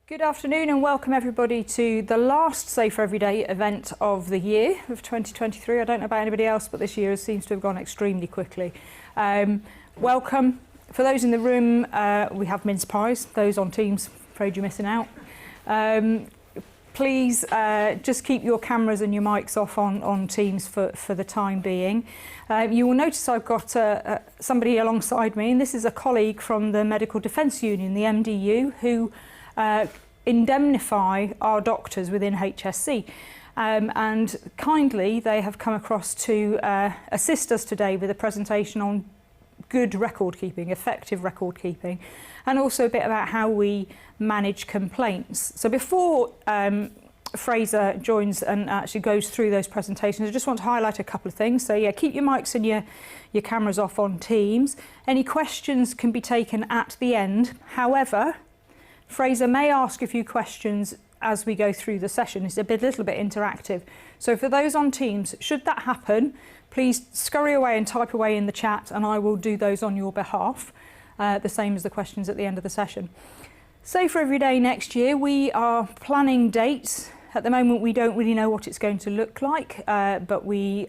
Good afternoon and welcome everybody to the last Safer Everyday event of the year of 2023. I don't know about anybody else, but this year seems to have gone extremely quickly. Welcome. For those in the room, we have mince pies. Those on Teams, afraid you're missing out. Please just keep your cameras and your mics off on Teams for the time being. You will notice I've got somebody alongside me, and this is a colleague from the Medical Defence Union, the MDU, who indemnify our doctors within HSC. And kindly, they have come across to assist us today with a presentation on good record keeping, effective record keeping, and also a bit about how we manage complaints. So before Fraser joins and actually goes through those presentations, I just want to highlight a couple of things. So yeah, keep your mics and your cameras off on Teams. Any questions can be taken at the end. However, Fraser may ask a few questions as we go through the session. It's a little bit interactive. So for those on Teams, should that happen, please scurry away and type away in the chat and I will do those on your behalf, the same as the questions at the end of the session. Safer Everyday next year, we are planning dates. At the moment, we don't really know what it's going to look like, but we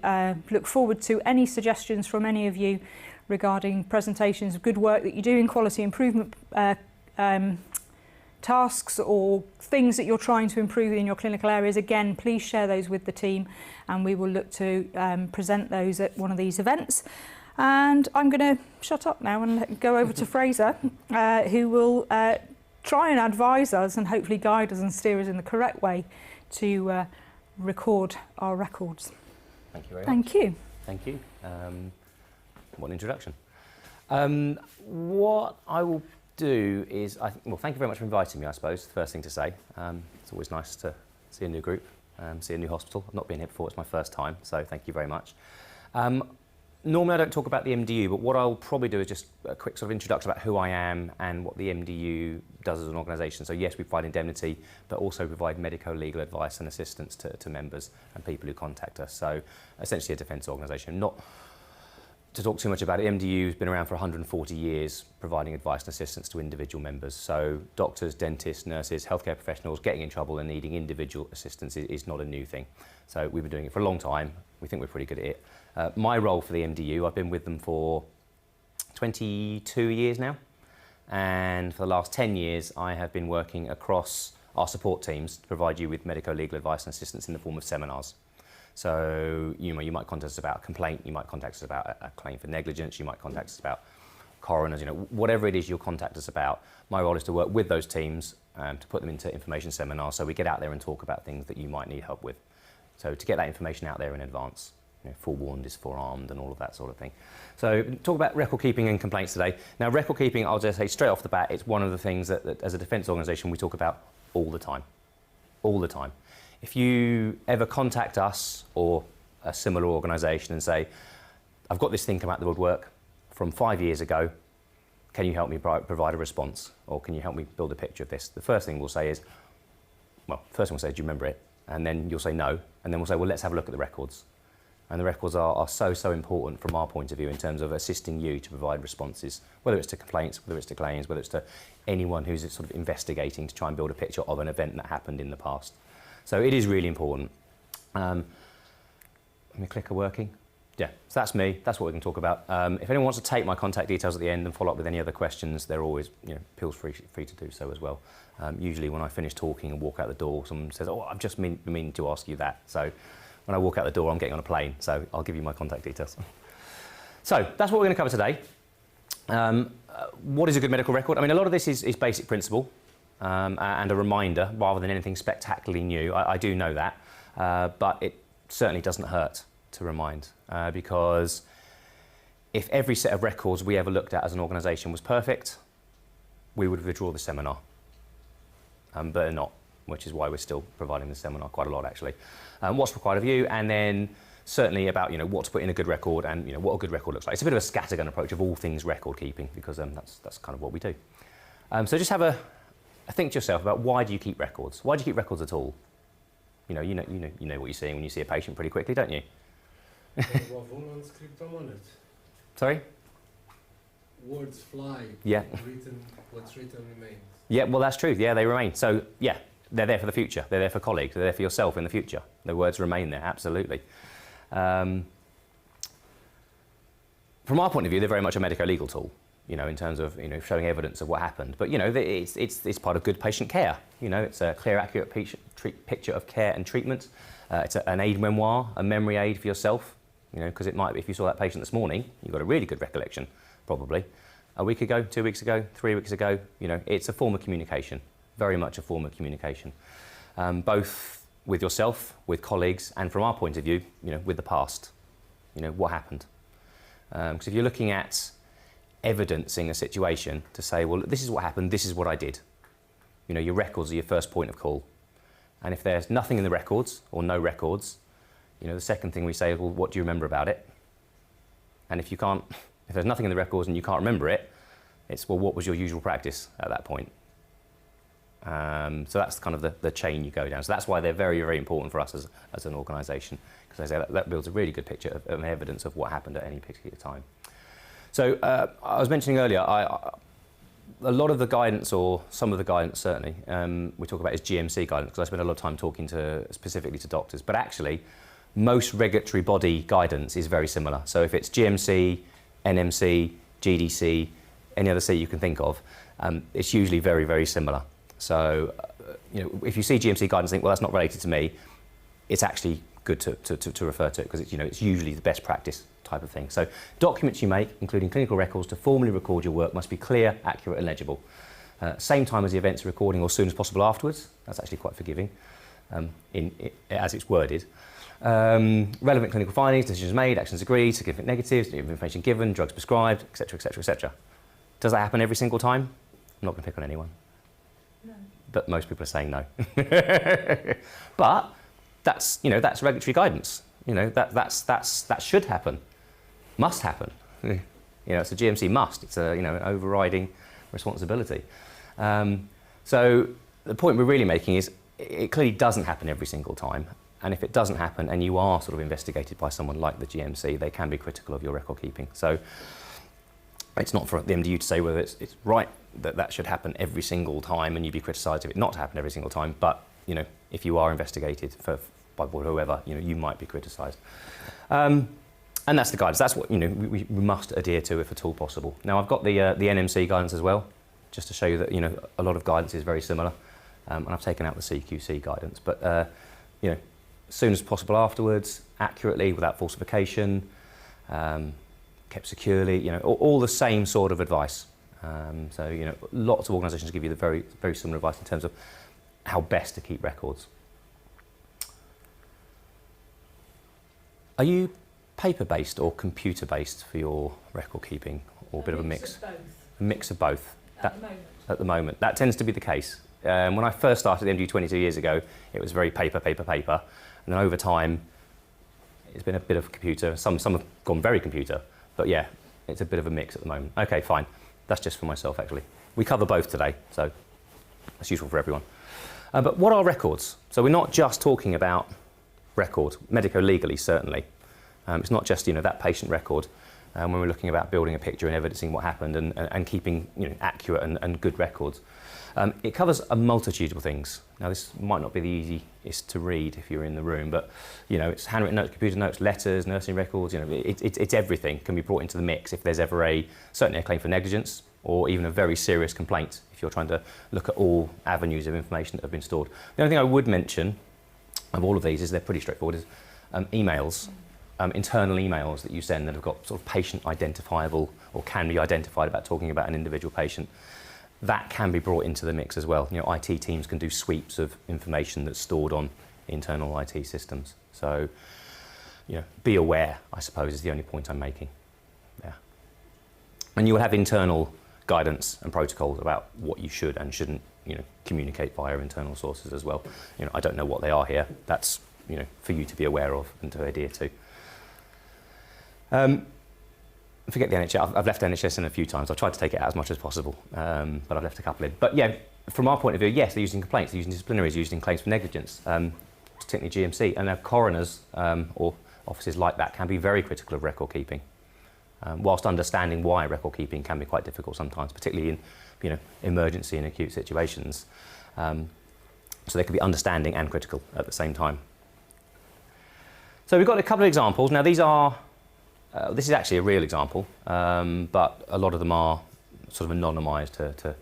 look forward to any suggestions from any of you regarding presentations of good work that you do in quality improvement tasks or things that you're trying to improve in your clinical areas. Again, please share those with the team and we will look to present those at one of these events. And I'm going to shut up now and go over to Fraser, who will try and advise us and hopefully guide us and steer us in the correct way to record our records. Thank you very much. Thank you. Thank you. What an introduction. What I will do is, well, thank you very much for inviting me, I suppose, the first thing to say. It's always nice to see a new group, see a new hospital. I've not been here before, it's my first time, so thank you very much. Normally I don't talk about the MDU, but what I'll probably do is just a quick sort of introduction about who I am and what the MDU does as an organisation. So yes, we provide indemnity, but also provide medico-legal advice and assistance to members and people who contact us. So essentially a defence organisation. Not to talk too much about it, MDU has been around for 140 years, providing advice and assistance to individual members. So doctors, dentists, nurses, healthcare professionals getting in trouble and needing individual assistance is not a new thing. So we've been doing it for a long time. We think we're pretty good at it. My role for the MDU, I've been with them for 22 years now. And for the last 10 years, I have been working across our support teams to provide you with medico-legal advice and assistance in the form of seminars. So you might contact us about a complaint, you might contact us about a claim for negligence, you might contact us about coroners, whatever it is you'll contact us about. My role is to work with those teams to put them into information seminars so we get out there and talk about things that you might need help with. So to get that information out there in advance, forewarned is forearmed and all of that sort of thing. So talk about record keeping and complaints today. Now record keeping, I'll just say straight off the bat, it's one of the things that as a defence organisation we talk about all the time. All the time. If you ever contact us or a similar organisation and say, I've got this thing come out the woodwork from 5 years ago, can you help me provide a response? Or can you help me build a picture of this? The first thing we'll say is, well, first thing we'll say, do you remember it? And then you'll say no. And then we'll say, well, let's have a look at the records. And the records are so important from our point of view in terms of assisting you to provide responses, whether it's to complaints, whether it's to claims, whether it's to anyone who's sort of investigating to try and build a picture of an event that happened in the past. So it is really important. My clicker working? Yeah, so that's me. That's what we can talk about. If anyone wants to take my contact details at the end and follow up with any other questions, they're always, feels free to do so as well. Usually when I finish talking and walk out the door, someone says, oh, I've just meaning to ask you that. So when I walk out the door, I'm getting on a plane, so I'll give you my contact details. So that's what we're going to cover today. What is a good medical record? I mean, a lot of this is basic principle. And a reminder rather than anything spectacularly new. I do know that, but it certainly doesn't hurt to remind because if every set of records we ever looked at as an organisation was perfect, we would withdraw the seminar, but they're not, which is why we're still providing the seminar quite a lot actually. What's required of you, and then certainly about what to put in a good record and what a good record looks like. It's a bit of a scattergun approach of all things record keeping because that's kind of what we do. So just have a think to yourself about why do you keep records? Why do you keep records at all? You know what you're seeing when you see a patient pretty quickly, don't you? Waarvoor ons cryptomonet? Sorry? words fly. Yeah. What's written remains. Yeah, well, that's true. Yeah, they remain. So, yeah, they're there for the future. They're there for colleagues. They're there for yourself in the future. The words remain there, absolutely. From our point of view, they're very much a medico-legal tool, you know, in terms of, you know, showing evidence of what happened. But, you know, it's part of good patient care. You know, it's a clear, accurate picture of care and treatment. It's an aid memoir, a memory aid for yourself, you know, because it might be, if you saw that patient this morning, you've got a really good recollection, probably. A week ago, 2 weeks ago, 3 weeks ago, you know, it's a form of communication, very much a form of communication, both with yourself, with colleagues, and from our point of view, you know, with the past, you know, what happened. Because if you're looking at evidencing a situation to say, well, this is what happened, this is what I did, you know, your records are your first point of call. And if there's nothing in the records or no records, you know, the second thing we say is, well, what do you remember about it? And if you can't, if there's nothing in the records and you can't remember it, it's, well, what was your usual practice at that point? So that's kind of the chain you go down. So that's why they're very, very important for us as an organisation, because I say that builds a really good picture of evidence of what happened at any particular time. So I was mentioning earlier, a lot of the guidance, or some of the guidance certainly, we talk about is GMC guidance, because I spend a lot of time talking specifically to doctors, but actually most regulatory body guidance is very similar. So if it's GMC, NMC, GDC, any other C you can think of, it's usually very, very similar. So, you know, if you see GMC guidance and think, well, that's not related to me, it's actually good to refer to it, because it's, you know, it's usually the best practice type of thing. So documents you make, including clinical records, to formally record your work must be clear, accurate and legible. Same time as the event's recording or soon as possible afterwards. That's actually quite forgiving as it's worded. Relevant clinical findings, decisions made, actions agreed, significant negatives, information given, drugs prescribed, etc., etc., etc. Does that happen every single time? I'm not going to pick on anyone. No. But most people are saying no. But that's, you know, that's regulatory guidance. You know, that should happen, must happen. You know, it's a GMC must. It's a, you know, an overriding responsibility. So the point we're really making is it clearly doesn't happen every single time. And if it doesn't happen and you are sort of investigated by someone like the GMC, they can be critical of your record keeping. So it's not for the MDU to say whether it's right that should happen every single time and you'd be criticised if it not to happen every single time. But, you know, if you are investigated by whoever, you know, you might be criticised. And that's the guidance. That's what, you know, we must adhere to if at all possible. Now, I've got the NMC guidance as well, just to show you that, you know, a lot of guidance is very similar. And I've taken out the CQC guidance. But, you know, as soon as possible afterwards, accurately, without falsification, kept securely, you know, all the same sort of advice. So, you know, lots of organisations give you the very, very similar advice in terms of how best to keep records. Are you paper-based or computer-based for your record keeping, or a bit of a mix? Of both. A mix of both. At the moment. At the moment. That tends to be the case. When I first started the MDU 22 years ago, it was very paper. And then over time, it's been a bit of computer. Some have gone very computer. But yeah, it's a bit of a mix at the moment. Okay, fine. That's just for myself, actually. We cover both today, so that's useful for everyone. But what are records? So we're not just talking about record, medico-legally, certainly. It's not just, you know, that patient record. When we're looking about building a picture and evidencing what happened and keeping, you know, accurate and good records. It covers a multitude of things. Now, this might not be the easiest to read if you're in the room, but, you know, it's handwritten notes, computer notes, letters, nursing records, you know, it's everything can be brought into the mix if there's ever certainly a claim for negligence or even a very serious complaint if you're trying to look at all avenues of information that have been stored. The only thing I would mention of all of these is they're pretty straightforward, is emails, internal emails that you send that have got sort of patient identifiable or can be identified about talking about an individual patient. That can be brought into the mix as well. You know, IT teams can do sweeps of information that's stored on internal IT systems. So, you know, be aware, I suppose, is the only point I'm making. Yeah. And you will have internal guidance and protocols about what you should and shouldn't, you know, communicate via internal sources as well. You know, I don't know what they are here. That's, you know, for you to be aware of and to adhere to. Forget the NHS. I've left NHS in a few times. I've tried to take it out as much as possible, but I've left a couple in. But yeah, from our point of view, yes, they're using complaints, they're using disciplinaries, using claims for negligence, particularly GMC. And our coroners or offices like that can be very critical of record keeping. whilst understanding why record keeping can be quite difficult sometimes, particularly in emergency and acute situations. So they can be understanding and critical at the same time. So we've got a couple of examples. Now these are, this is actually a real example, but a lot of them are sort of anonymised to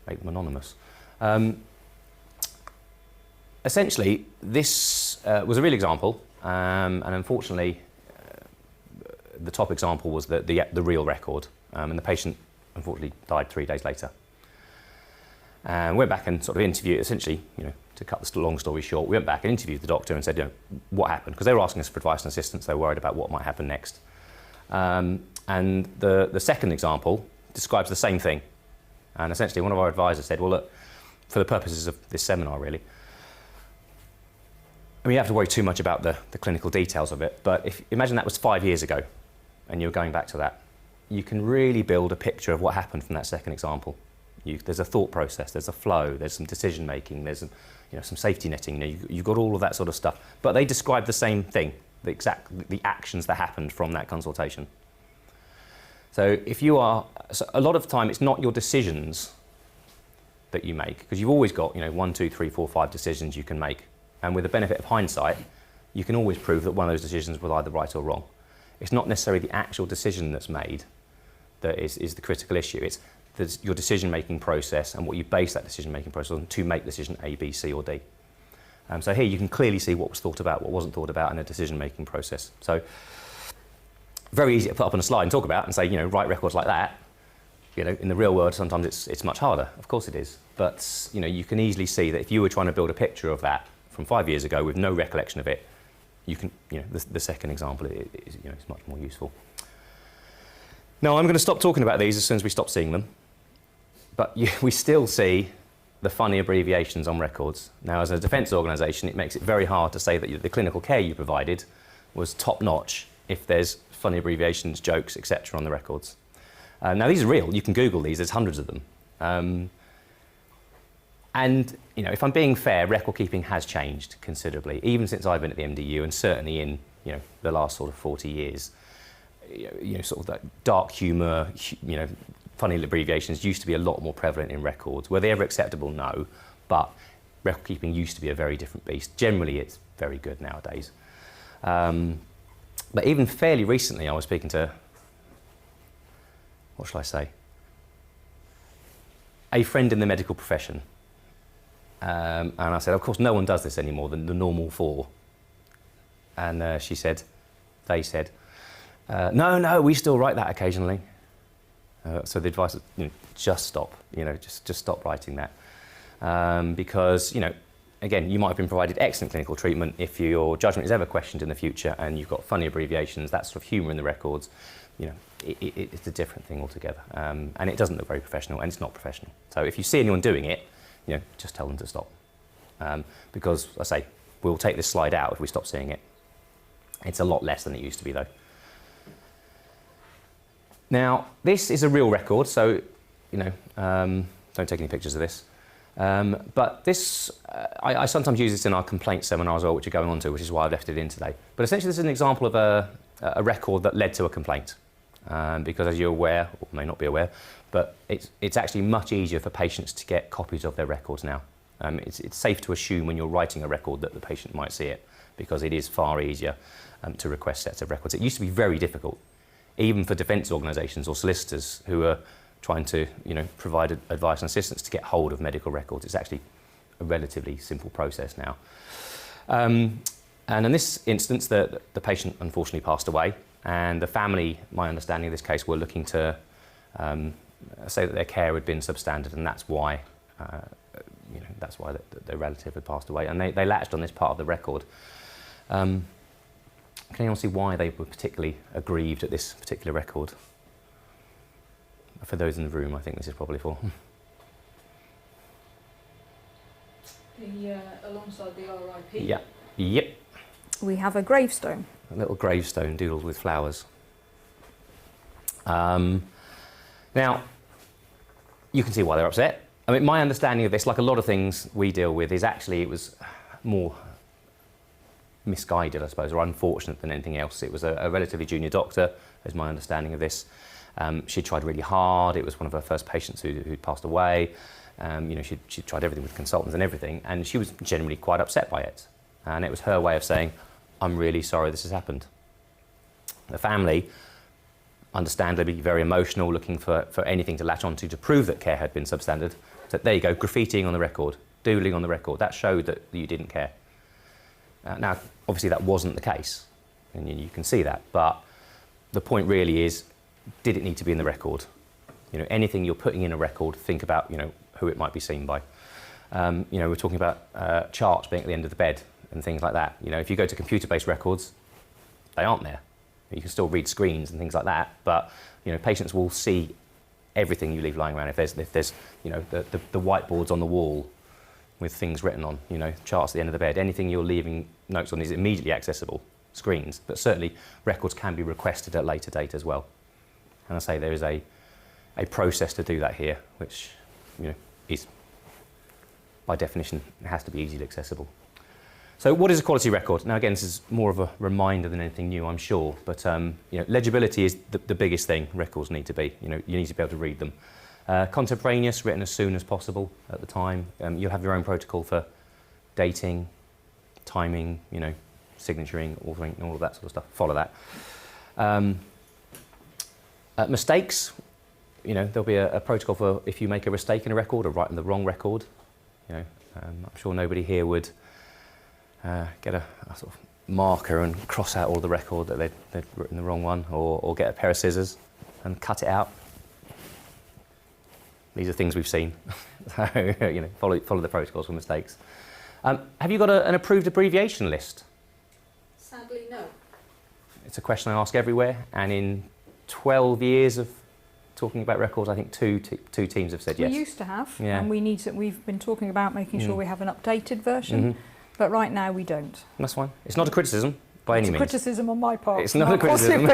make them anonymous. Essentially, this was a real example, and unfortunately, the top example was the real record, and the patient unfortunately died 3 days later. And we went back and sort of interviewed, essentially, to cut the long story short, we went back and interviewed the doctor and said, what happened? Because they were asking us for advice and assistance, they were worried about what might happen next. And the second example describes the same thing. And essentially, one of our advisors said, well, look, for the purposes of this seminar, really, I mean, you don't have to worry too much about the clinical details of it, but imagine that was 5 years ago, and you're going back to that. You can really build a picture of what happened from that second example. There's a thought process, there's a flow, there's some decision making, there's some safety netting. You've got all of that sort of stuff, but they describe the same thing, the actions that happened from that consultation. So a lot of the time, it's not your decisions that you make, because you've always got 1, 2, 3, 4, 5 decisions you can make. And with the benefit of hindsight, you can always prove that one of those decisions was either right or wrong. It's not necessarily the actual decision that's made that is the critical issue. It's your decision-making process and what you base that decision-making process on to make decision A, B, C, or D. So here you can clearly see what was thought about, what wasn't thought about in a decision-making process. So very easy to put up on a slide and talk about and say, write records like that. In the real world, sometimes it's much harder. Of course it is. But you can easily see that if you were trying to build a picture of that from 5 years ago with no recollection of it, you can, the second example is much more useful. Now I'm going to stop talking about these as soon as we stop seeing them, but we still see the funny abbreviations on records. Now, as a defence organisation, it makes it very hard to say that the clinical care you provided was top-notch if there's funny abbreviations, jokes, etc. on the records. Now these are real. You can Google these. There's hundreds of them. And if I'm being fair, record keeping has changed considerably, even since I've been at the MDU, and certainly in the last sort of 40 years. Sort of that dark humour, funny abbreviations used to be a lot more prevalent in records. Were they ever acceptable? No, but record keeping used to be a very different beast. Generally, it's very good nowadays. But even fairly recently, I was speaking to, what shall I say, a friend in the medical profession. And I said, of course, no one does this anymore than the normal 4. And they said, no, we still write that occasionally. So the advice is, just stop, just stop writing that. Because, again, you might have been provided excellent clinical treatment. If your judgment is ever questioned in the future and you've got funny abbreviations, that sort of humour in the records, it's a different thing altogether. And it doesn't look very professional, and it's not professional. So if you see anyone doing it, just tell them to stop. Because, I say, we'll take this slide out if we stop seeing it. It's a lot less than it used to be, though. Now, this is a real record, so, don't take any pictures of this. But this, I sometimes use this in our complaint seminar as well, which you're going on to, which is why I've left it in today. But essentially, this is an example of a record that led to a complaint. Because as you're aware, or may not be aware, but it's actually much easier for patients to get copies of their records now. It's safe to assume when you're writing a record that the patient might see it, because it is far easier to request sets of records. It used to be very difficult, even for defence organisations or solicitors who are trying to provide advice and assistance to get hold of medical records. It's actually a relatively simple process now. And in this instance, the patient unfortunately passed away, and the family, my understanding of this case, were looking to say that their care had been substandard, and that's why their relative had passed away, and they latched on this part of the record. Can anyone see why they were particularly aggrieved at this particular record? For those in the room, I think this is probably for. Alongside the RIP. Yeah. Yep. We have a gravestone. A little gravestone doodled with flowers. Now, you can see why they're upset. I mean, my understanding of this, like a lot of things we deal with, is actually it was more misguided, I suppose, or unfortunate than anything else. It was a relatively junior doctor is my understanding of this. She tried really hard. It was one of her first patients who'd passed away. She tried everything with consultants and everything, and she was genuinely quite upset by it. And it was her way of saying, I'm really sorry this has happened. The family, understandably very emotional, looking for anything to latch onto to prove that care had been substandard. So there you go, graffitiing on the record, doodling on the record. That showed that you didn't care. Now, obviously that wasn't the case, and you can see that. But the point really is, did it need to be in the record? Anything you're putting in a record, think about, who it might be seen by. We're talking about charts being at the end of the bed and things like that. If you go to computer-based records, they aren't there. You can still read screens and things like that, but patients will see everything you leave lying around. If there's the whiteboards on the wall with things written on, charts at the end of the bed, anything you're leaving notes on is immediately accessible, screens, but certainly records can be requested at a later date as well. And I say there is a process to do that here, which is by definition it has to be easily accessible. So what is a quality record? Now again, this is more of a reminder than anything new, I'm sure, but legibility is the biggest thing records need to be. You need to be able to read them. Contemporaneous, written as soon as possible at the time. You'll have your own protocol for dating, timing, signaturing, authoring, all of that sort of stuff. Follow that. Mistakes, there'll be a protocol for if you make a mistake in a record or writing the wrong record. I'm sure nobody here would get a sort of marker and cross out all the record that they'd written the wrong one, or get a pair of scissors and cut it out. These are things we've seen. So, follow the protocols for mistakes. Have you got an approved abbreviation list? Sadly, no. It's a question I ask everywhere, and in 12 years of talking about records, I think two teams have said yes. We used to have, Yeah. and we've been talking about making sure we have an updated version, but right now we don't. That's fine. It's not a criticism by any It's a means. criticism on my part. It's not a criticism. We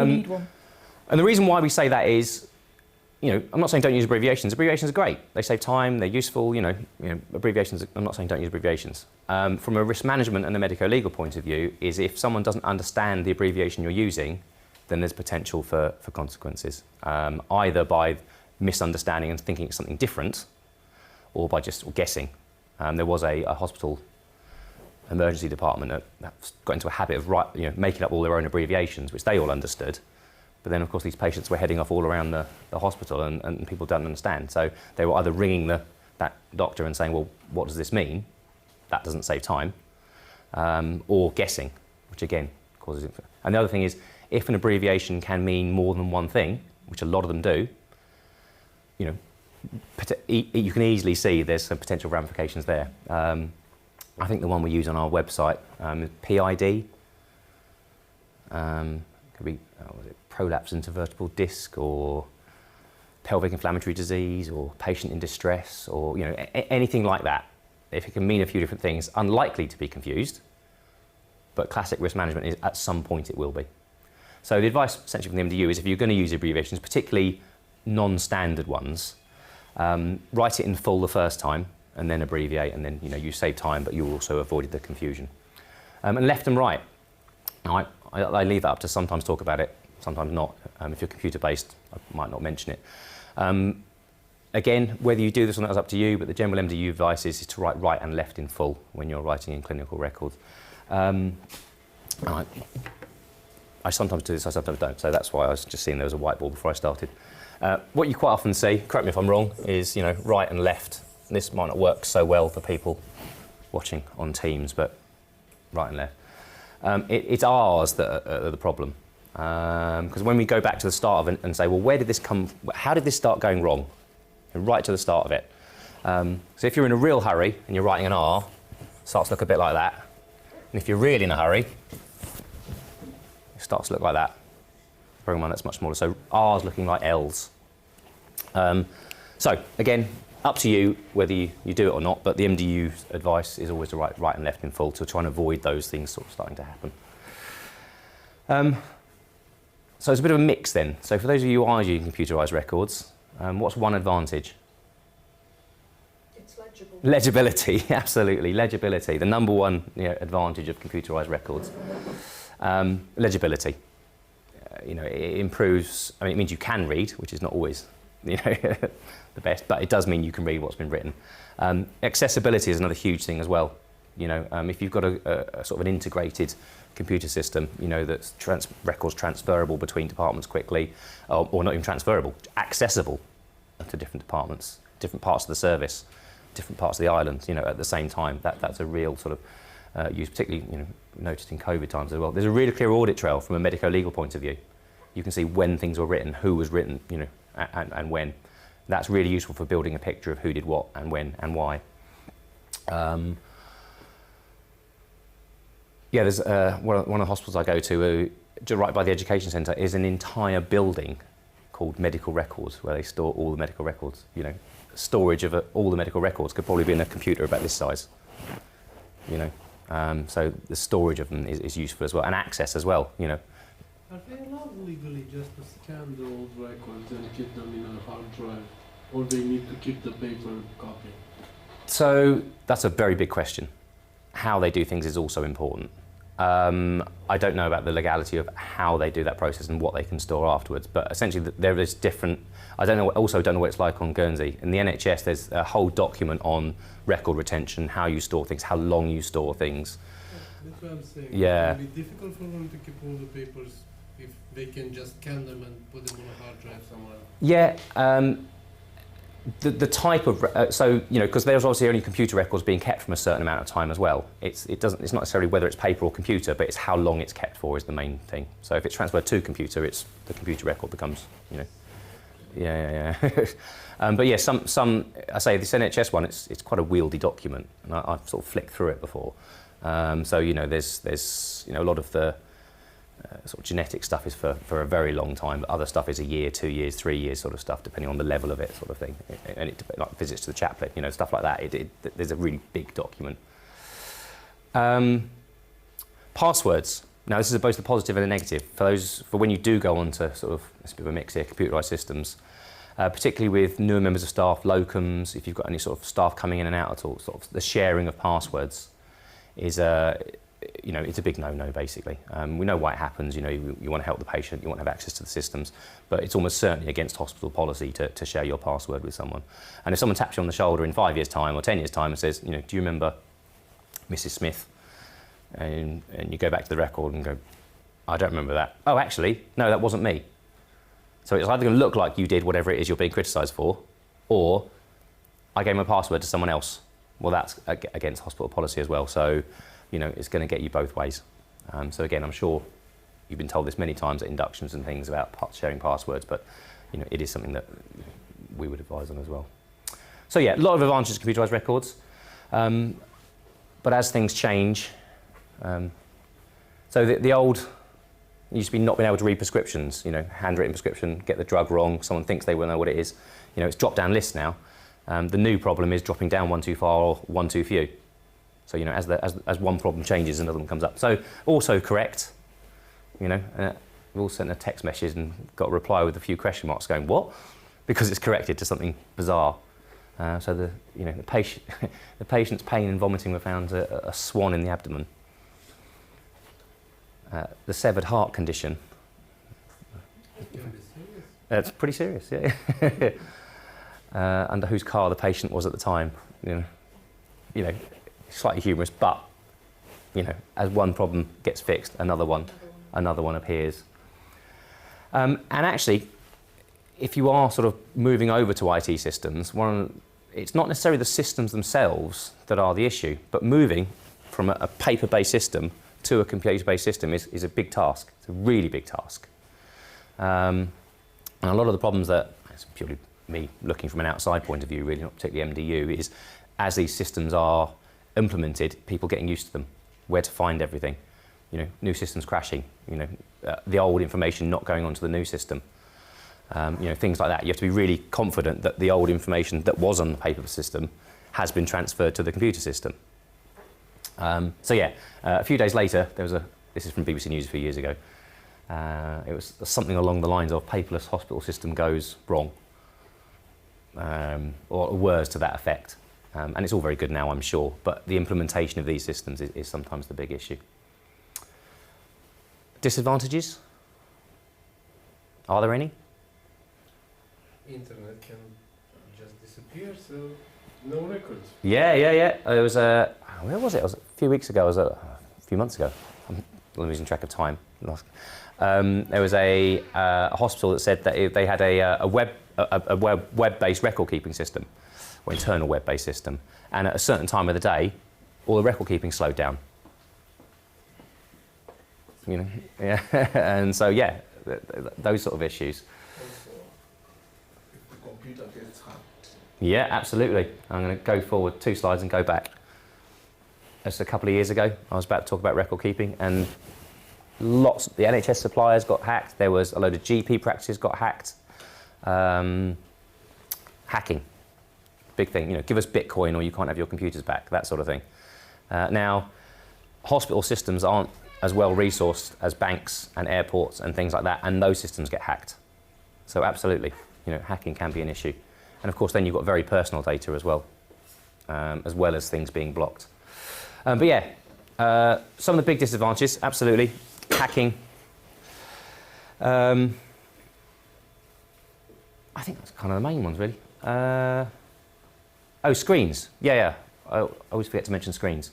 need one. And the reason why we say that is, I'm not saying don't use abbreviations. Abbreviations are great. They save time. They're useful. Abbreviations. I'm not saying don't use abbreviations. From a risk management and a medico-legal point of view, is if someone doesn't understand the abbreviation you're using, then there's potential for consequences, either by misunderstanding and thinking it's something different, or by just guessing. There was a hospital emergency department that got into a habit of making up all their own abbreviations, which they all understood. But then, of course, these patients were heading off all around the hospital, and people don't understand. So they were either ringing that doctor and saying, well, what does this mean? That doesn't save time. Or guessing, which again causes... And the other thing is, if an abbreviation can mean more than one thing, which a lot of them do, you can easily see there's some potential ramifications there. I think the one we use on our website is PID. Could be prolapse intervertebral disc, or pelvic inflammatory disease, or patient in distress, or anything like that. If it can mean a few different things, unlikely to be confused, but classic risk management is at some point it will be. So the advice essentially from the MDU is if you're going to use abbreviations, particularly non-standard ones, write it in full the first time and then abbreviate, and then you save time, but you also avoided the confusion. And left and right. Now, I leave that up to sometimes talk about it, sometimes not. If you're computer-based, I might not mention it. Again, whether you do this or not is up to you, but the general MDU advice is to write right and left in full when you're writing in clinical records. I sometimes do this, I sometimes don't, so that's why I was just seeing there was a whiteboard before I started. What you quite often see, correct me if I'm wrong, is right and left. And this might not work so well for people watching on Teams, but right and left. It's ours that are the problem. Because when we go back to the start of it and say, well, where did this come, how did this start going wrong? And right to the start of it. So if you're in a real hurry and you're writing an R, it starts to look a bit like that. And if you're really in a hurry, it starts to look like that. Bear in mind that's much smaller. So R's looking like L's. So again, up to you whether you do it or not, but the MDU advice is always to write right and left in full to try and avoid those things sort of starting to happen. So it's a bit of a mix then. So for those of you who are using computerised records, what's one advantage? It's legible. Legibility, absolutely, legibility. The number one advantage of computerised records. Legibility. It improves. I mean, it means you can read, which is not always, the best, but it does mean you can read what's been written. Accessibility is another huge thing as well. If you've got a sort of an integrated computer system, that's records transferable between departments quickly, or not even transferable, accessible to different departments, different parts of the service, different parts of the island, at the same time. That's a real sort of use, particularly, noticed in COVID times as well. There's a really clear audit trail from a medico-legal point of view. You can see when things were written, who was written, and when. That's really useful for building a picture of who did what and when and why. There's one of the hospitals I go to, just right by the education centre, is an entire building called medical records, where they store all the medical records. Storage of all the medical records could probably be in a computer about this size. So the storage of them is useful as well, and access as well. Are they allowed legally just to scan the old records and keep them in a hard drive, or they need to keep the paper copy? So that's a very big question. How they do things is also important. I don't know about the legality of how they do that process and what they can store afterwards, but essentially there is different. I don't know what it's like on Guernsey. In the NHS, there's a whole document on record retention, how you store things, how long you store things. That's what I'm saying. Yeah. It would be difficult for them to keep all the papers if they can just scan them and put them on a hard drive somewhere. Yeah. The type of because there's obviously only computer records being kept from a certain amount of time as well. It's not necessarily whether it's paper or computer, but it's how long it's kept for is the main thing. So if it's transferred to computer, the computer record becomes but yeah, some I say this NHS one, it's quite a wieldy document, and I've sort of flicked through it before. There's a lot of the sort of genetic stuff is for a very long time, but other stuff is a year, 2 years, 3 years sort of stuff, depending on the level of it, sort of thing. And it like visits to the chaplain, stuff like that. There's a really big document. Passwords. Now, this is both the positive and the negative. For when you do go on to sort of, it's a bit of a mix here, computerised systems, particularly with newer members of staff, locums, if you've got any sort of staff coming in and out at all, sort of the sharing of passwords is it's a big no-no, basically. We know why it happens. You want to help the patient, you want to have access to the systems, but it's almost certainly against hospital policy to share your password with someone. And if someone taps you on the shoulder in 5 years' time or 10 years' time and says, do you remember Mrs. Smith? And you go back to the record and go, I don't remember that. Oh, actually, no, that wasn't me. So it's either going to look like you did whatever it is you're being criticised for, or I gave my password to someone else. Well, that's against hospital policy as well. So, it's going to get you both ways. So again, I'm sure you've been told this many times at inductions and things about sharing passwords, but it is something that we would advise on as well. So yeah, a lot of advantages to computerised records, but as things change, so the old used to be not being able to read prescriptions. Handwritten prescription, get the drug wrong, someone thinks they will know what it is. It's drop down lists now. The new problem is dropping down one too far or one too few. So as one problem changes, another one comes up. So autocorrect, we've all sent a text message and got a reply with a few question marks going, what? Because it's corrected to something bizarre. So the patient's pain and vomiting were found a swan in the abdomen. The severed heart condition. It can be serious. It's pretty serious, yeah. Under whose car the patient was at the time. Slightly humorous, but as one problem gets fixed, another one appears. And actually, if you are sort of moving over to IT systems, it's not necessarily the systems themselves that are the issue, but moving from a paper-based system to a computer-based system is a big task. It's a really big task. And a lot of the problems that, it's purely me looking from an outside point of view, really, not particularly MDU, is as these systems are implemented, people getting used to them, where to find everything, new systems crashing, the old information not going onto the new system, things like that. You have to be really confident that the old information that was on the paper system has been transferred to the computer system. A few days later, this is from BBC News a few years ago, it was something along the lines of paperless hospital system goes wrong, or words to that effect. And it's all very good now, I'm sure, but the implementation of these systems is sometimes the big issue. Disadvantages? Are there any? Internet can just disappear, so no records. Yeah. It was where was it? It was a few weeks ago. A few months ago. I'm losing track of time. There was a hospital that said that they had a web-based record-keeping system, or internal web-based system, and at a certain time of the day, all the record-keeping slowed down. You know, yeah, and so yeah, those sort of issues. Also, if the computer gets hacked. Yeah, absolutely. I'm going to go forward 2 slides and go back. Just a couple of years ago, I was about to talk about record keeping, and the NHS suppliers got hacked. There was a load of GP practices got hacked. Hacking, big thing. You know, give us Bitcoin or you can't have your computers back. That sort of thing. Now, hospital systems aren't as well resourced as banks and airports and things like that, and those systems get hacked. So absolutely, you know, hacking can be an issue. And of course, then you've got very personal data as well as things being blocked. But yeah, some of the big disadvantages, absolutely, hacking. I think that's kind of the main ones, really. Oh, screens. Yeah. I always forget to mention screens.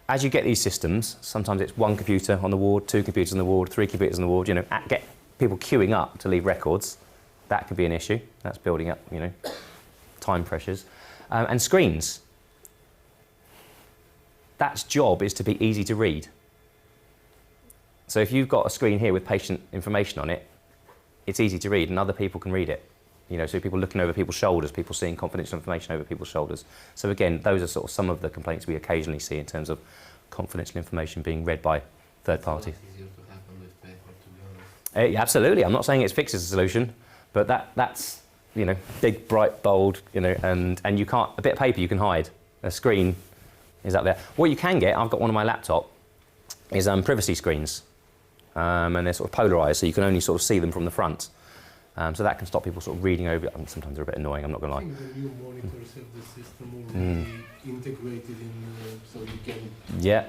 As you get these systems, sometimes it's 1 computer on the ward, 2 computers on the ward, 3 computers on the ward. You know, get people queuing up to leave records. That could be an issue. That's building up, you know, time pressures. And screens. That's job is to be easy to read. So if you've got a screen here with patient information on it, it's easy to read and other people can read it. You know, so people looking over people's shoulders, people seeing confidential information over people's shoulders. So again, those are sort of some of the complaints we occasionally see in terms of confidential information being read by third parties. It's easier to happen with paper, to be honest. Yeah, absolutely. I'm not saying it fixes the solution, but that's, you know, big, bright, bold, you know, and you can't, a bit of paper you can hide. A screen is up there. What you can get, I've got one on my laptop, is privacy screens. And they're sort of polarised, so you can only sort of see them from the front. So that can stop people sort of reading over it. I mean, sometimes they're a bit annoying, I'm not going to I lie. think the new monitors have the system already integrated in, so you can Yeah,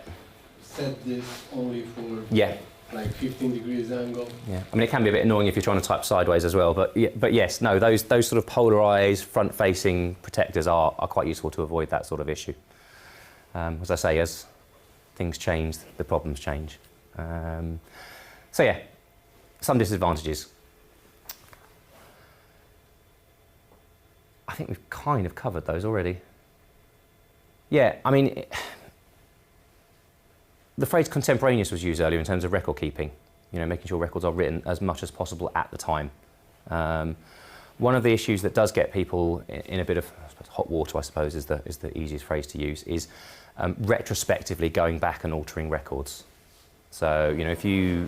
set this only for yeah, like 15 degrees angle. yeah. I mean, it can be a bit annoying if you're trying to type sideways as well, but yes, no, those sort of polarised, front-facing protectors are quite useful to avoid that sort of issue. As I say, as things change, the problems change. So yeah, some disadvantages. I think we've kind of covered those already. Yeah, I mean, the phrase contemporaneous was used earlier in terms of record keeping, you know, making sure records are written as much as possible at the time. One of the issues that does get people in a bit of hot water, I suppose, is the easiest phrase to use, is retrospectively going back and altering records. So, you know,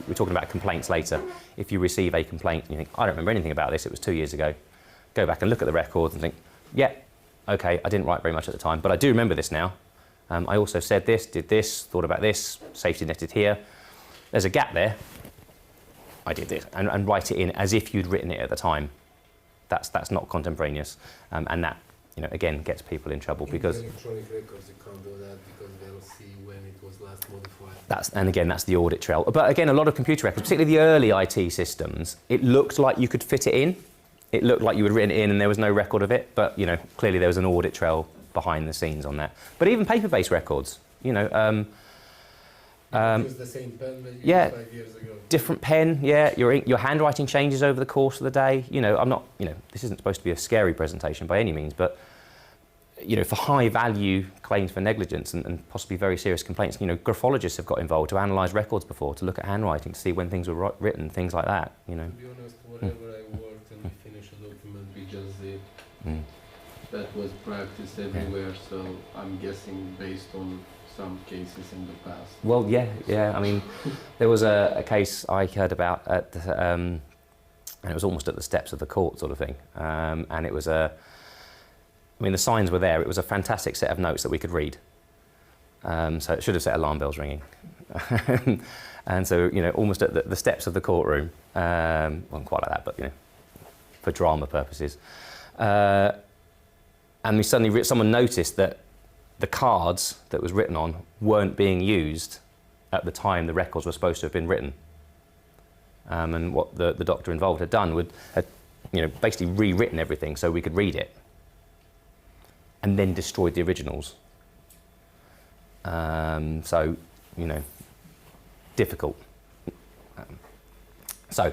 we're talking about complaints later, if you receive a complaint and you think, I don't remember anything about this, it was 2 years ago, go back and look at the records and think, yeah, okay, I didn't write very much at the time, but I do remember this now. I also said this, did this, thought about this, safety netted here. There's a gap there. I did this, and write it in as if you'd written it at the time. That's not contemporaneous, and that, you know, again, gets people in trouble because electronic records, you can't do that because they'll see when it was last modified. And again, that's the audit trail. But again, a lot of computer records, particularly the early IT systems, it looked like you could fit it in. It looked like you had written it in and there was no record of it, but, you know, clearly there was an audit trail behind the scenes on that. But even paper-based records, you know, use the same pen that you yeah, used 5 years ago. different pen, yeah, your handwriting changes over the course of the day. You know, I'm not, you know, this isn't supposed to be a scary presentation by any means, but, you know, for high-value claims for negligence and possibly very serious complaints, you know, graphologists have got involved to analyse records before, to look at handwriting, to see when things were written, things like that, you know. To be honest, wherever I worked and we finish a document, we just did. That was practiced everywhere, so I'm guessing based on some cases in the past. Well, yeah. I mean, there was a case I heard about at, and it was almost at the steps of the court sort of thing. And it was I mean, the signs were there. It was a fantastic set of notes that we could read. So it should have set alarm bells ringing. And so, you know, almost at the steps of the courtroom, wasn't quite like that, but, you know, for drama purposes. And we suddenly, someone noticed that the cards that was written on weren't being used at the time the records were supposed to have been written. and what the doctor involved had done had basically rewritten everything so we could read it, and then destroyed the originals. So, difficult. So,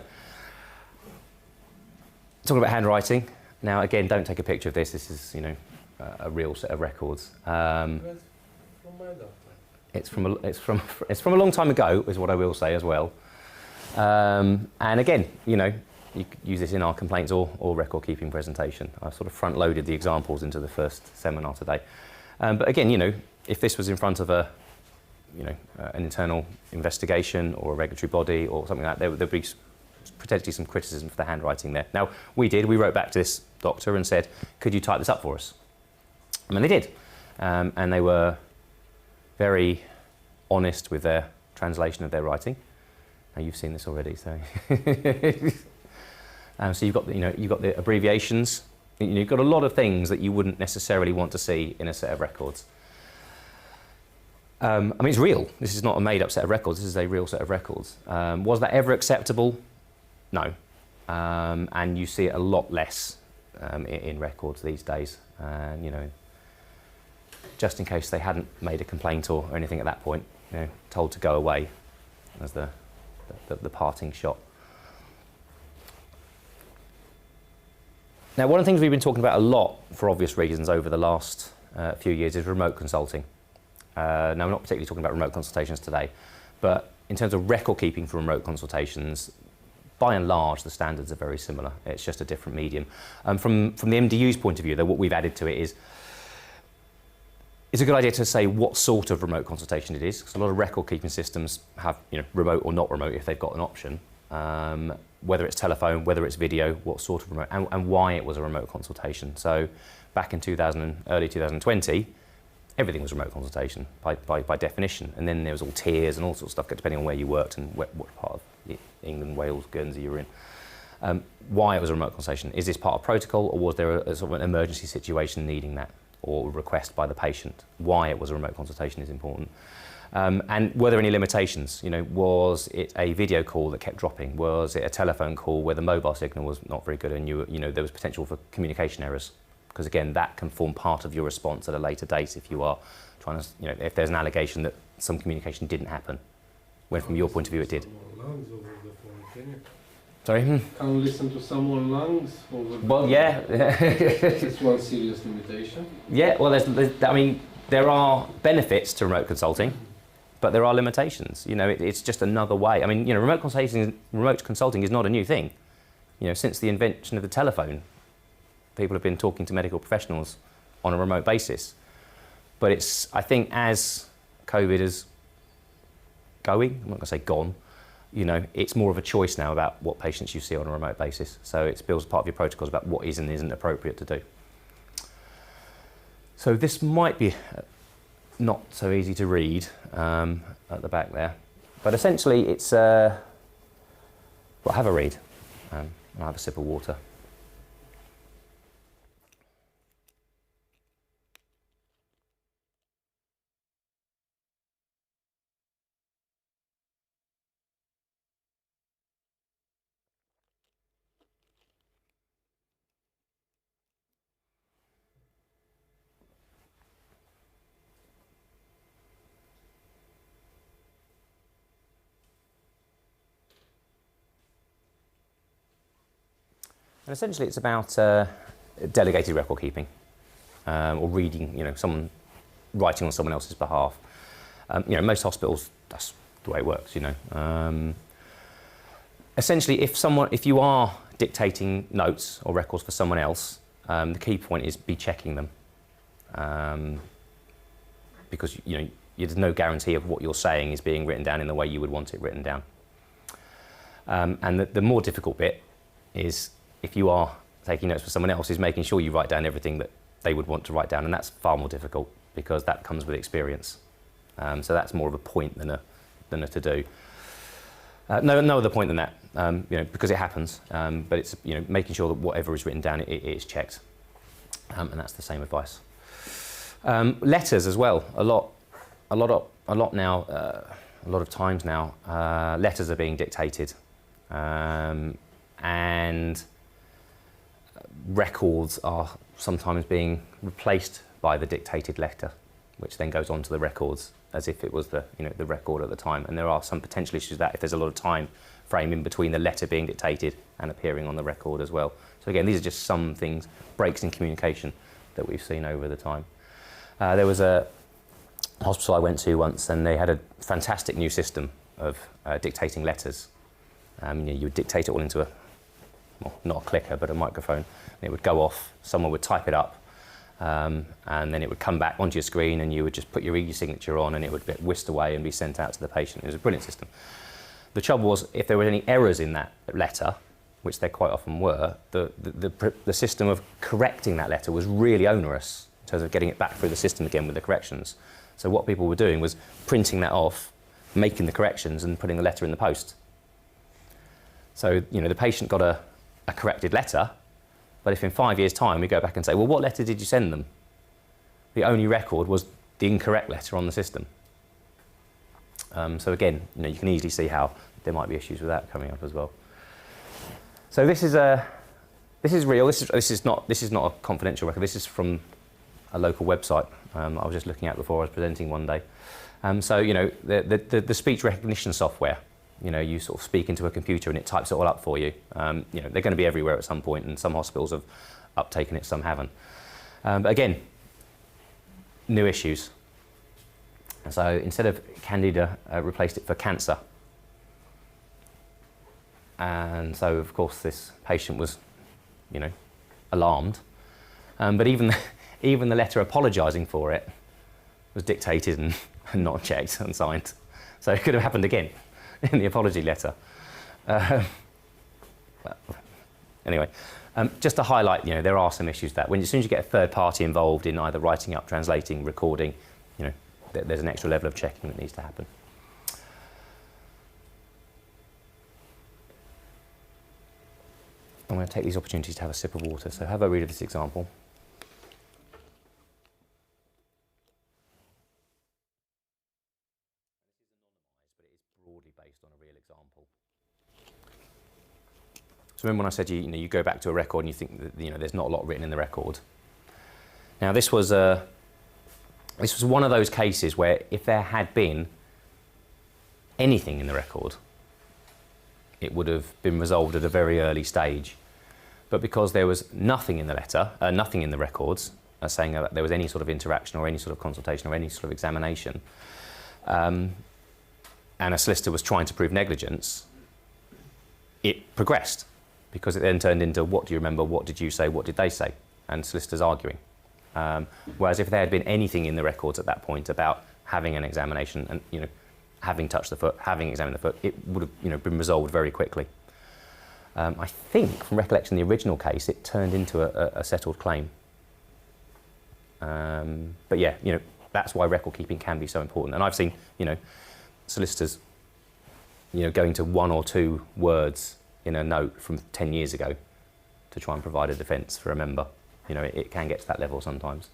talking about handwriting. Now, again, don't take a picture of this. This is, a real set of records. That's from my doctor. It's from a long time ago, is what I will say as well. And again, you could use this in our complaints or record keeping presentation. I sort of front loaded the examples into the first seminar today. But again, if this was in front of an internal investigation or a regulatory body or something like that, there'd be potentially some criticism for the handwriting there. Now, we wrote back to this doctor and said, could you type this up for us? And they did. And they were very honest with their translation of their writing. Now, you've seen this already, so. So you've got the abbreviations. You've got a lot of things that you wouldn't necessarily want to see in a set of records. It's real. This is not a made-up set of records. This is a real set of records. Was that ever acceptable? No. And you see it a lot less in records these days. Just in case they hadn't made a complaint or anything at that point, told to go away as the parting shot. Now, one of the things we've been talking about a lot, for obvious reasons, over the last few years is remote consulting. Now, we're not particularly talking about remote consultations today, but in terms of record keeping for remote consultations, by and large, the standards are very similar. It's just a different medium. From the MDU's point of view, though, what we've added to it is, it's a good idea to say what sort of remote consultation it is, because a lot of record keeping systems have, remote or not remote if they've got an option. Whether it's telephone, whether it's video, what sort of remote, and why it was a remote consultation. So back in early 2020, everything was remote consultation by definition. And then there was all tiers and all sorts of stuff, depending on where you worked and what part of England, Wales, Guernsey you were in. Why it was a remote consultation. Is this part of protocol, or was there a sort of an emergency situation needing that, or a request by the patient? Why it was a remote consultation is important. And were there any limitations? Was it a video call that kept dropping? Was it a telephone call where the mobile signal was not very good and there was potential for communication errors? Because again, that can form part of your response at a later date if you are trying to, if there's an allegation that some communication didn't happen, when from your point of view it did. Sorry? Can you listen to someone's lungs over the Well, yeah. That's one serious limitation. Yeah, well, there are benefits to remote consulting, but there are limitations. It's just another way. Remote consulting is not a new thing. Since the invention of the telephone, people have been talking to medical professionals on a remote basis. But I think as COVID is going, I'm not going to say gone, it's more of a choice now about what patients you see on a remote basis. So it's built as part of your protocols about what is and isn't appropriate to do. So this might be not so easy to read at the back there, but essentially it's, have a read and I'll have a sip of water. And essentially it's about delegated record keeping or reading, someone writing on someone else's behalf. Most hospitals, that's the way it works, Essentially, if you are dictating notes or records for someone else, the key point is be checking them. Because, there's no guarantee of what you're saying is being written down in the way you would want it written down. And the more difficult bit is, if you are taking notes for someone else, is making sure you write down everything that they would want to write down, and that's far more difficult because that comes with experience. So that's more of a point than a to-do. No other point than that, because it happens. But it's making sure that whatever is written down, it is checked, and that's the same advice. Letters as well. A lot now. A lot of times now, letters are being dictated and records are sometimes being replaced by the dictated letter, which then goes onto the records as if it was the record at the time. And there are some potential issues with that if there's a lot of time frame in between the letter being dictated and appearing on the record as well. So again, these are just some things, breaks in communication that we've seen over the time. There was a hospital I went to once, and they had a fantastic new system of dictating letters. You would dictate it all into not a clicker, but a microphone. And it would go off, someone would type it up, and then it would come back onto your screen, and you would just put your e-signature on, and it would get whisked away and be sent out to the patient. It was a brilliant system. The trouble was, if there were any errors in that letter, which there quite often were, the system of correcting that letter was really onerous in terms of getting it back through the system again with the corrections. So what people were doing was printing that off, making the corrections, and putting the letter in the post. So, the patient got a corrected letter, but if in 5 years' time we go back and say, well, what letter did you send them? The only record was the incorrect letter on the system. So again, you can easily see how there might be issues with that coming up as well. So this is real. This is not a confidential record. This is from a local website I was just looking at before I was presenting one day. So the speech recognition software. You sort of speak into a computer and it types it all up for you. They're going to be everywhere at some point, and some hospitals have uptaken it, some haven't. But again, new issues. So instead of Candida, replaced it for cancer. And so, of course, this patient was, alarmed. But even the letter apologising for it was dictated and not checked and signed. So it could have happened again in the apology letter. Anyway, just to highlight, there are some issues that as soon as you get a third party involved in either writing up, translating, recording, there's an extra level of checking that needs to happen. I'm going to take these opportunities to have a sip of water. So have a read of this example. But it is broadly based on a real example. So remember when I said you go back to a record and you think that there's not a lot written in the record. Now this was one of those cases where if there had been anything in the record, it would have been resolved at a very early stage. But because there was nothing in the letter, nothing in the records, saying that there was any sort of interaction or any sort of consultation or any sort of examination, and a solicitor was trying to prove negligence, it progressed, because it then turned into, what do you remember, what did you say, what did they say, and solicitors arguing. Whereas if there had been anything in the records at that point about having an examination and having touched the foot, having examined the foot, it would have been resolved very quickly. I think, from recollection, the original case, it turned into a settled claim. But yeah, that's why record keeping can be so important. And I've seen, solicitors, going to one or two words in a note from 10 years ago to try and provide a defence for a member. It can get to that level sometimes.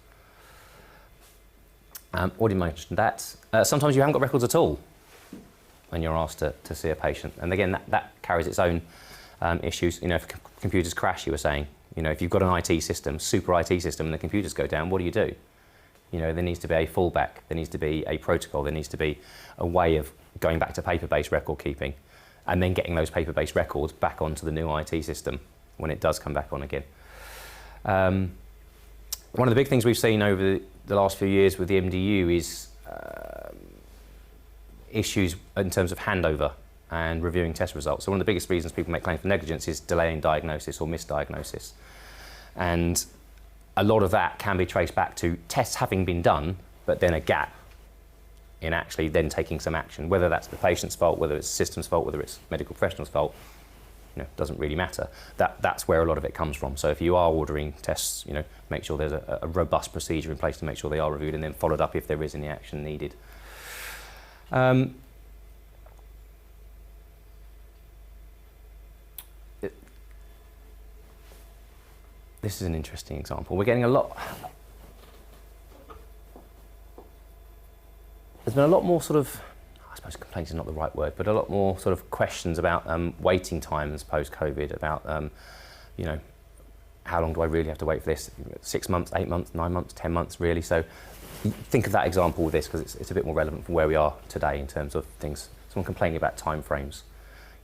Already mentioned that. Sometimes you haven't got records at all when you're asked to see a patient. And again, that carries its own issues. If computers crash, you were saying, if you've got an IT system, super IT system, and the computers go down, what do? There needs to be a fallback, there needs to be a protocol, there needs to be a way of going back to paper-based record keeping and then getting those paper-based records back onto the new IT system when it does come back on again. One of the big things we've seen over the last few years with the MDU is issues in terms of handover and reviewing test results. So one of the biggest reasons people make claims for negligence is delaying diagnosis or misdiagnosis. And a lot of that can be traced back to tests having been done, but then a gap in actually then taking some action, whether that's the patient's fault, whether it's the system's fault, whether it's medical professional's fault. Doesn't really matter. That's where a lot of it comes from. So if you are ordering tests, make sure there's a robust procedure in place to make sure they are reviewed and then followed up if there is any action needed. This is an interesting example. We're getting a lot. There's been a lot more sort of, I suppose complaints is not the right word, but a lot more sort of questions about waiting times post-COVID, about, you know, how long do I really have to wait for this? 6 months, 8 months, 9 months, 10 months, really. So think of that example with this, because it's a bit more relevant from where we are today in terms of things. Someone complaining about time frames.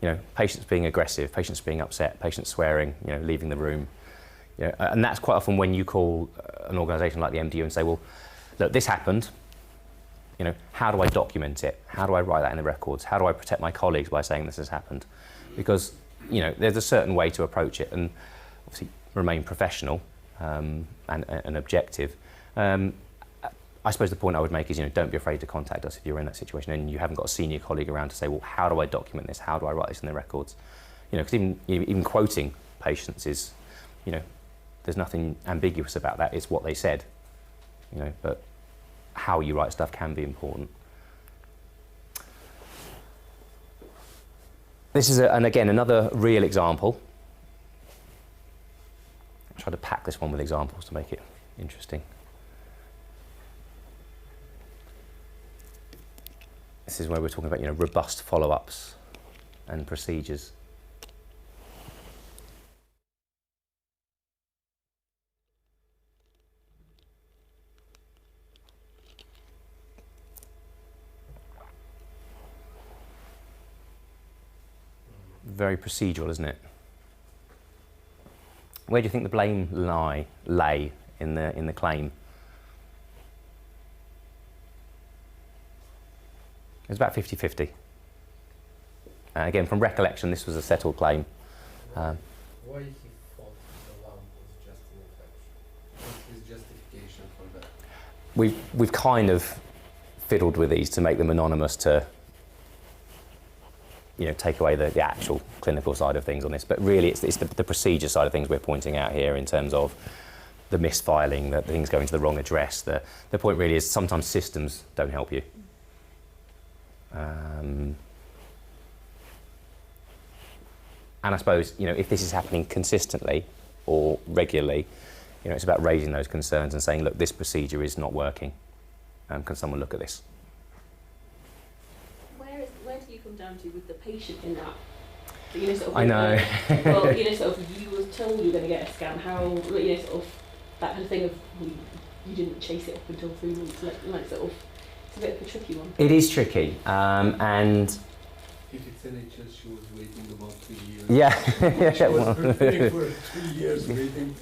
You know, patients being aggressive, patients being upset, patients swearing, you know, leaving the room. You know, and that's quite often when you call an organisation like the MDU and say, well, look, this happened. You know, how do I document it? How do I write that in the records? How do I protect my colleagues by saying this has happened? Because, you know, there's a certain way to approach it, and obviously remain professional and objective. I suppose the point I would make is, you know, don't be afraid to contact us if you're in that situation and you haven't got a senior colleague around to say, well, how do I document this? How do I write this in the records? You know, because even quoting patients is, you know, there's nothing ambiguous about that. It's what they said, you know, but how you write stuff can be important. This is, and again, another real example. I'll try to pack this one with examples to make it interesting. This is where we're talking about, you know, robust follow-ups and procedures. Very procedural, isn't it? Where do you think the blame lay in the claim? It was about 50-50. Again, from recollection, this was a settled claim. Why he thought the lump was just an infection? What's his justification for that? We've kind of fiddled with these to make them anonymous to, you know, take away the actual clinical side of things on this. But really, it's the procedure side of things we're pointing out here in terms of the misfiling, the things going to the wrong address. The point really is sometimes systems don't help you. And I suppose, you know, if this is happening consistently or regularly, you know, it's about raising those concerns and saying, look, this procedure is not working. Can someone look at this? Where do you come down to with the patient in that? So, you know, sort of, I know. Well, you know, sort of, you were told you were going to get a scan. How, you know, sort of that kind of thing of you didn't chase it up until 3 months. Like sort of, it's a bit of a tricky one. It is tricky, and If it's NHS, she was waiting about 3 years. yeah, She was well, preparing for 3 years waiting.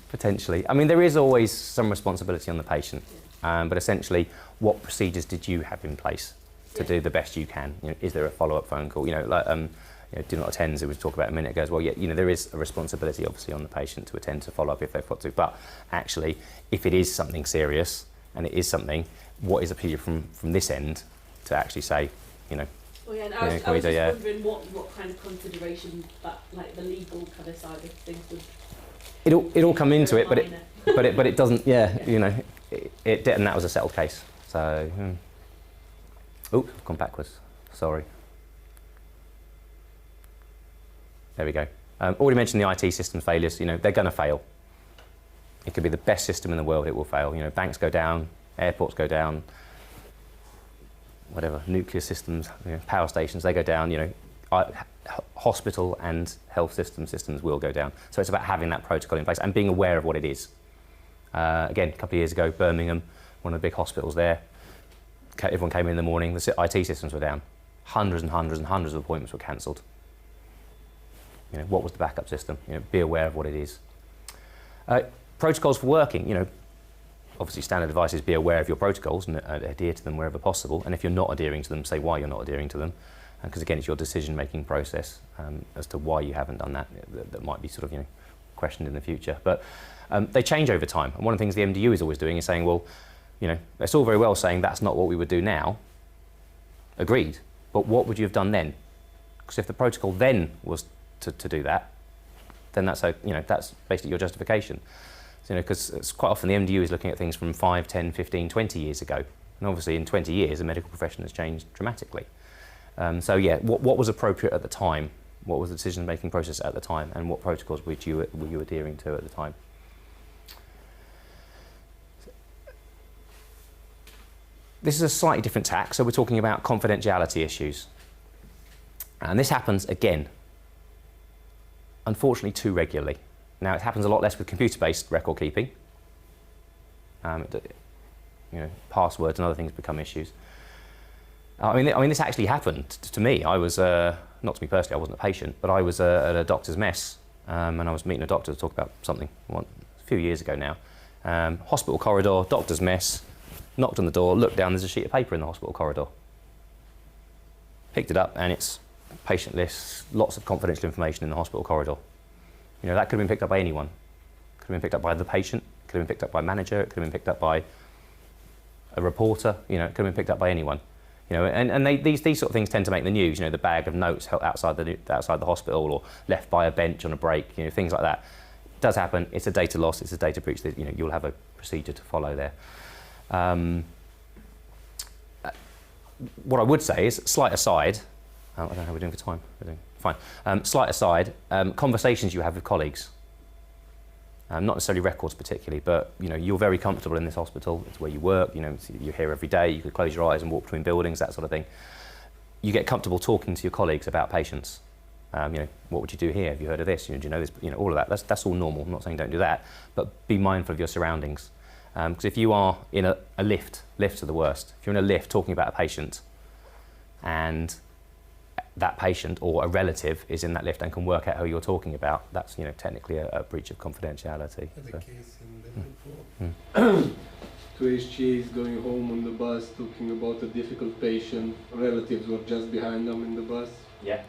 potentially. I mean, there is always some responsibility on the patient, but essentially, what procedures did you have in place to do the best you can? You know, is there a follow-up phone call? You know, like you know, do not attend, as we talked about a minute ago as well. Yeah, you know, there is a responsibility, obviously, on the patient to attend to follow-up if they've got to. But actually, if it is something serious and it is something, what is the procedure from this end to actually say, you know? Well, yeah, and Yeah, I was can we just do, wondering what kind of consideration that, like the legal kind of side of things would. It all come into it, Very minor. but it doesn't. Yeah, you know, it did, and that was a settled case. So, oh, I've gone backwards. Sorry. There we go. Already mentioned the IT system failures. You know, they're going to fail. It could be the best system in the world, it will fail. You know, banks go down, airports go down, whatever, nuclear systems, you know, power stations, they go down. You know, hospital and health systems will go down. So it's about having that protocol in place and being aware of what it is. Again, a couple of years ago, Birmingham, one of the big hospitals there, everyone came in the morning, the IT systems were down. Hundreds and hundreds and hundreds of appointments were cancelled. You know, what was the backup system? You know, be aware of what it is. Protocols for working, you know, obviously standard advice is be aware of your protocols and adhere to them wherever possible. And if you're not adhering to them, say why you're not adhering to them. Because again, it's your decision-making process as to why you haven't done that. That might be sort of, you know, questioned in the future. But they change over time. And one of the things the MDU is always doing is saying, well, you know, it's all very well saying that's not what we would do now. Agreed. But what would you have done then? Because if the protocol then was to do that, then that's, you know, that's basically your justification. So, you know, because it's quite often the MDU is looking at things from 5, 10, 15, 20 years ago. And obviously in 20 years, the medical profession has changed dramatically. So yeah, what was appropriate at the time? What was the decision-making process at the time? And what protocols were you adhering to at the time? this is a slightly different tack, so we're talking about confidentiality issues. And this happens again, unfortunately, too regularly. Now, it happens a lot less with computer-based record keeping. Passwords and other things become issues. I mean, this actually happened to me. I was, not to me personally, I wasn't a patient, but I was at a doctor's mess, and I was meeting a doctor to talk about something a few years ago now. Hospital corridor, doctor's mess, knocked on the door, looked down, there's a sheet of paper in the hospital corridor. Picked it up, and it's patient lists, lots of confidential information in the hospital corridor. You know, that could have been picked up by anyone. Could have been picked up by the patient, could have been picked up by a manager, it could have been picked up by a reporter, you know, it could have been picked up by anyone. You know, and these sort of things tend to make the news. You know, the bag of notes outside the hospital, or left by a bench on a break. You know, things like that. It does happen. It's a data loss. It's a data breach. That, you know, you'll have a procedure to follow there. What I would say is, slight aside. I don't know how we're doing for time. We're doing fine. Slight aside. Conversations you have with colleagues. Not necessarily records particularly, but you know, you're very comfortable in this hospital. It's where you work. You know, you're here every day. You could close your eyes and walk between buildings, that sort of thing. You get comfortable talking to your colleagues about patients. You know, what would you do here? Have you heard of this? You know, do you know this? You know, all of that. That's all normal. I'm not saying don't do that, but be mindful of your surroundings. Because if you are in a lift, lifts are the worst. If you're in a lift talking about a patient, and that patient or a relative is in that lift and can work out who you're talking about, that's, you know, technically a breach of confidentiality. I had So. a case in Liverpool. Two HGAs going home on the bus talking about a difficult patient. Relatives were just behind them in the bus. Yeah.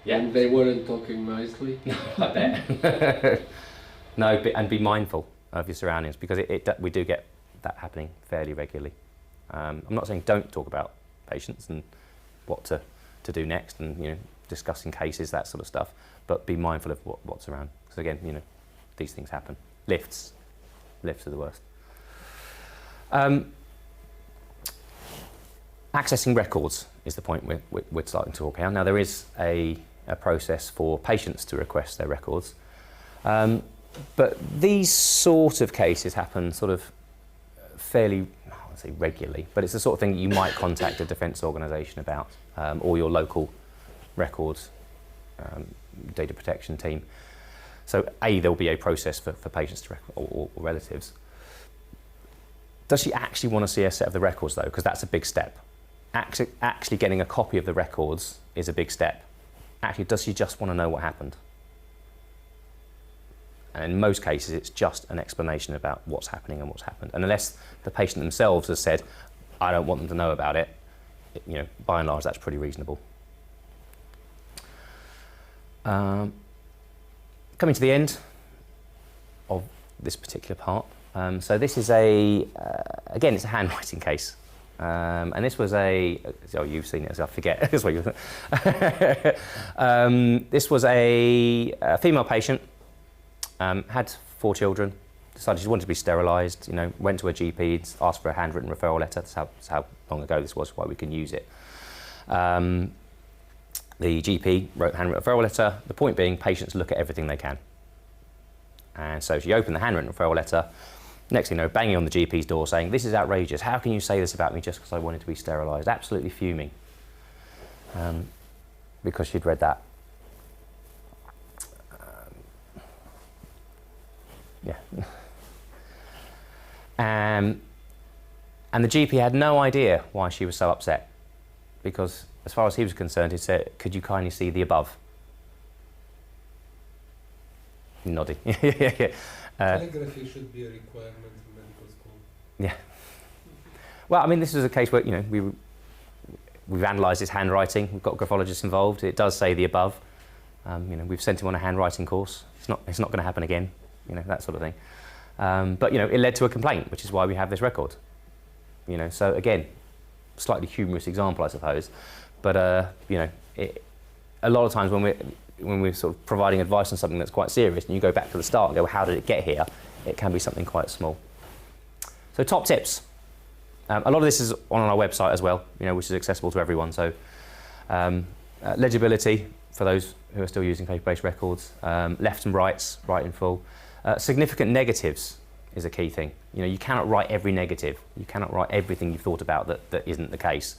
And they weren't talking nicely. I bet. No, and be mindful of your surroundings, because we do get that happening fairly regularly. I'm not saying don't talk about patients and what to do next, and you know, discussing cases, that sort of stuff, but be mindful of what's around, because again, you know, these things happen. Lifts are the worst. Accessing records is the point we're starting to talk here. Now, there is a process for patients to request their records, but these sort of cases happen sort of fairly, I won't say regularly, but it's the sort of thing that you might contact a defence organisation about, or your local records data protection team. So there'll be a process for patients to or relatives. Does she actually want to see a set of the records though? Because that's a big step. Actually getting a copy of the records is a big step. Actually, does she just want to know what happened? And in most cases, it's just an explanation about what's happening and what's happened. And unless the patient themselves has said, I don't want them to know about it, you know, by and large, that's pretty reasonable. Coming to the end of this particular part. So this is again, it's a handwriting case. And this was you've seen it, so I forget. This was a female patient, had 4 children, decided she wanted to be sterilised, you know, went to her GP, asked for a handwritten referral letter. That's how long ago this was, why we can use it. The GP wrote a handwritten referral letter, the point being patients look at everything they can. And so she opened the handwritten referral letter. Next thing you know, banging on the GP's door saying, this is outrageous, how can you say this about me just because I wanted to be sterilised? Absolutely fuming, because she'd read that. And the GP had no idea why she was so upset, because as far as he was concerned, he said, could you kindly see the above? Nodding. Calligraphy should be a requirement in medical school. Yeah. Well, I mean, this is a case where, you know, we've analysed his handwriting. We've got graphologists involved. It does say the above. You know, we've sent him on a handwriting course. It's not going to happen again. You know, that sort of thing. But you know, it led to a complaint, which is why we have this record. You know, so again, slightly humorous example, I suppose. But you know, a lot of times when we're sort of providing advice on something that's quite serious, and you go back to the start and go, well, how did it get here? It can be something quite small. So top tips. A lot of this is on our website as well, you know, which is accessible to everyone. So legibility for those who are still using paper-based records, lefts and rights, right in full. Significant negatives is a key thing. You know, you cannot write every negative. You cannot write everything you've thought about that isn't the case.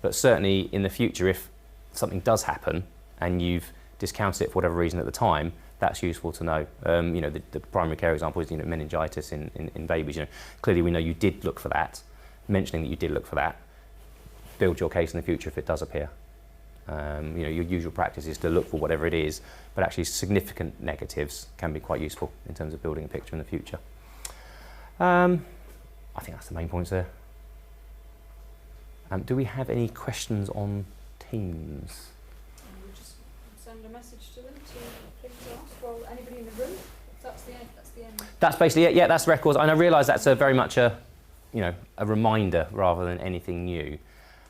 But certainly in the future, if something does happen and you've discounted it for whatever reason at the time, that's useful to know. You know, the primary care example is, you know, meningitis in babies. You know, clearly we know you did look for that. Mentioning that you did look for that, build your case in the future if it does appear. You know, your usual practice is to look for whatever it is, but actually significant negatives can be quite useful in terms of building a picture in the future. I think that's the main points there. Do we have any questions on Teams? We'll just send a message to them to please ask. Well, anybody in the room? If that's the end. That's the end. That's basically it. Yeah, that's records. And I realise that's a very much a, you know, a reminder rather than anything new.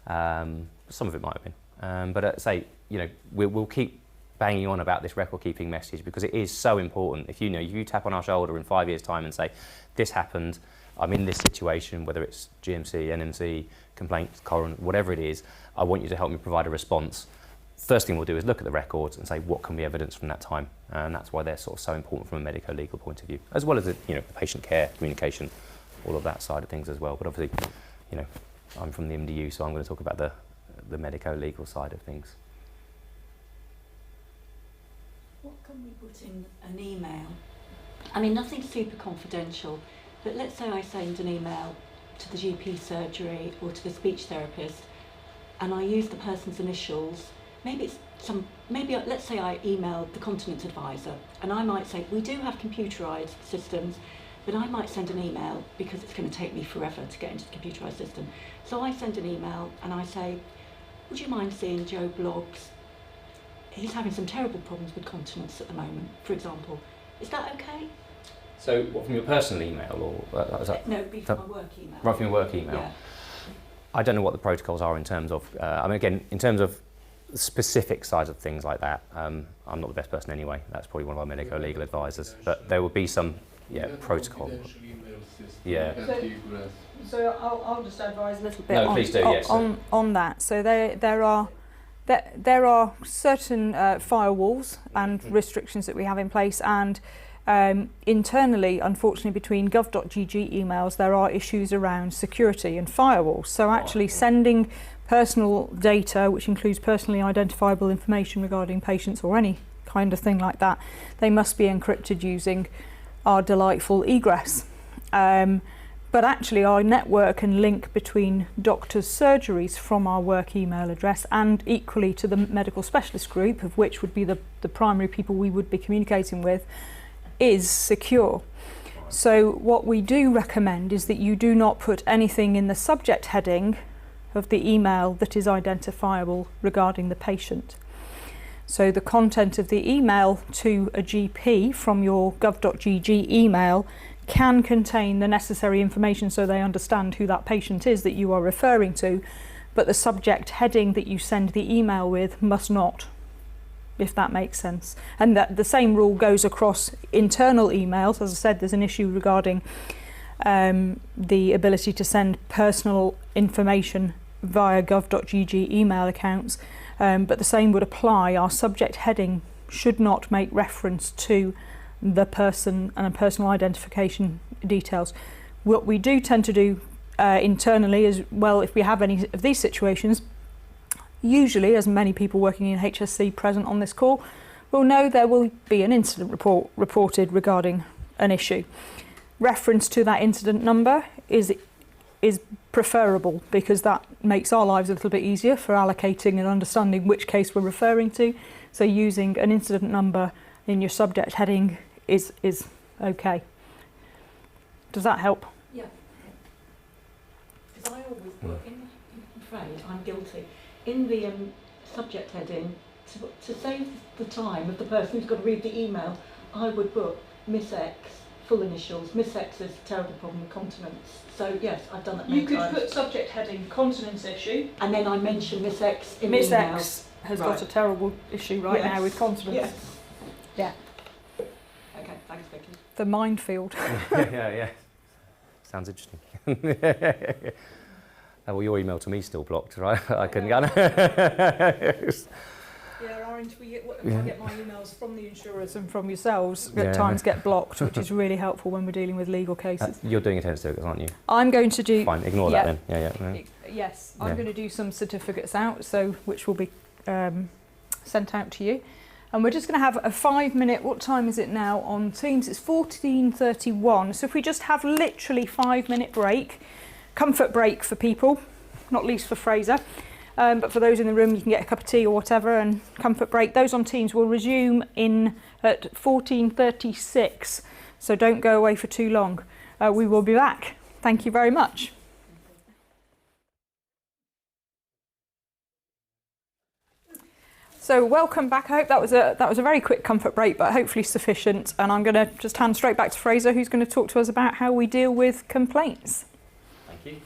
Some of it might have been, but say, you know, we'll keep banging on about this record keeping message because it is so important. If you tap on our shoulder in 5 years' time and say, this happened, I'm in this situation, whether it's GMC, NMC, complaints, coroner, whatever it is, I want you to help me provide a response. First thing we'll do is look at the records and say, what can be evidence from that time? And that's why they're sort of so important from a medico-legal point of view, as well as the, you know, the patient care, communication, all of that side of things as well. But obviously, you know, I'm from the MDU, so I'm going to talk about the medico-legal side of things. What can we put in an email? I mean, nothing super confidential, but let's say I send an email to the GP surgery or to the speech therapist, and I use the person's initials. Maybe let's say I emailed the continence advisor, and I might say, we do have computerised systems, but I might send an email because it's going to take me forever to get into the computerised system. So I send an email and I say, would you mind seeing Joe Bloggs? He's having some terrible problems with continence at the moment, for example. Is that okay? So, what, from your personal email, or is that? No, it'd be from my work email. Right, from your work email. Yeah. I don't know what the protocols are in terms of. I mean, again, in terms of specific sides of things like that, I'm not the best person anyway. That's probably one of our medico-legal advisors. But there will be some, protocol. Yeah. So I'll just advise a little bit No, please do, yes. on that. So there are certain firewalls and restrictions that we have in place, and internally, unfortunately, between gov.gg emails, there are issues around security and firewalls. So actually sending personal data, which includes personally identifiable information regarding patients or any kind of thing like that, they must be encrypted using our delightful egress. But actually our network can link between doctors' surgeries from our work email address and equally to the medical specialist group, of which would be the primary people we would be communicating with, is secure. So what we do recommend is that you do not put anything in the subject heading of the email that is identifiable regarding the patient. So the content of the email to a GP from your gov.gg email can contain the necessary information so they understand who that patient is that you are referring to, but the subject heading that you send the email with must not, if that makes sense. And that the same rule goes across internal emails. As I said, there's an issue regarding the ability to send personal information via gov.gg email accounts, but the same would apply. Our subject heading should not make reference to the person and personal identification details. What we do tend to do internally is, well, if we have any of these situations, usually, as many people working in HSC present on this call will know, there will be an incident report reported regarding an issue. Reference to that incident number is preferable, because that makes our lives a little bit easier for allocating and understanding which case we're referring to. So using an incident number in your subject heading is okay. Does that help? Yeah. Because I always put in, I'm afraid I'm guilty, in the subject heading, to save the time of the person who's got to read the email, I would put Miss X, full initials, Miss X's terrible problem with continence. So yes, I've done that many times. You could put subject heading continence issue. And then I mention Miss X in Miss the email. X has got a terrible issue right now with continence. Yes. Yeah. Okay, thanks Vicky. The minefield. yeah. Sounds interesting. Well, your email to me is still blocked, right? I couldn't get it. Yeah, our Darren, if I get my emails from the insurers and from yourselves, Yeah. at times get blocked, which is really helpful when we're dealing with legal cases. You're doing attendance certificates, aren't you? I'm going to do... Fine, ignore Yeah. that then. Yeah. Yes, Yeah. I'm going to do some certificates out, which will be sent out to you. And we're just going to have a 5-minute, what time is it now on Teams? It's 14:31. So if we just have literally 5-minute break, comfort break for people, not least for Fraser. But for those in the room, you can get a cup of tea or whatever and comfort break. Those on Teams will resume at 14:36. So don't go away for too long. We will be back. Thank you very much. So welcome back. I hope that was a very quick comfort break, but hopefully sufficient. And I'm going to just hand straight back to Fraser, who's going to talk to us about how we deal with complaints. Thank you.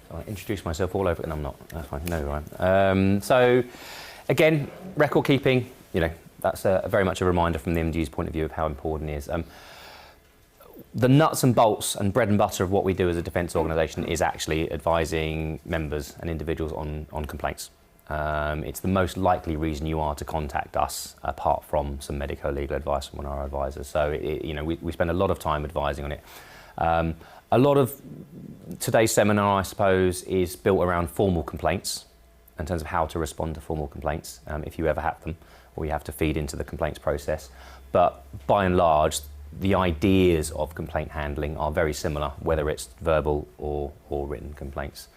So I introduce myself all over, and I'm not. That's fine. No, right. So, again, record keeping. That's very much a reminder from the MDU's point of view of how important it is. The nuts and bolts and bread and butter of what we do as a defence organisation is actually advising members and individuals on complaints. It's the most likely reason you are to contact us, apart from some medico-legal advice from one of our advisors. So, we spend a lot of time advising on it. A lot of today's seminar, I suppose, is built around formal complaints in terms of how to respond to formal complaints, if you ever have them, or you have to feed into the complaints process. But by and large, the ideas of complaint handling are very similar, whether it's verbal or written complaints.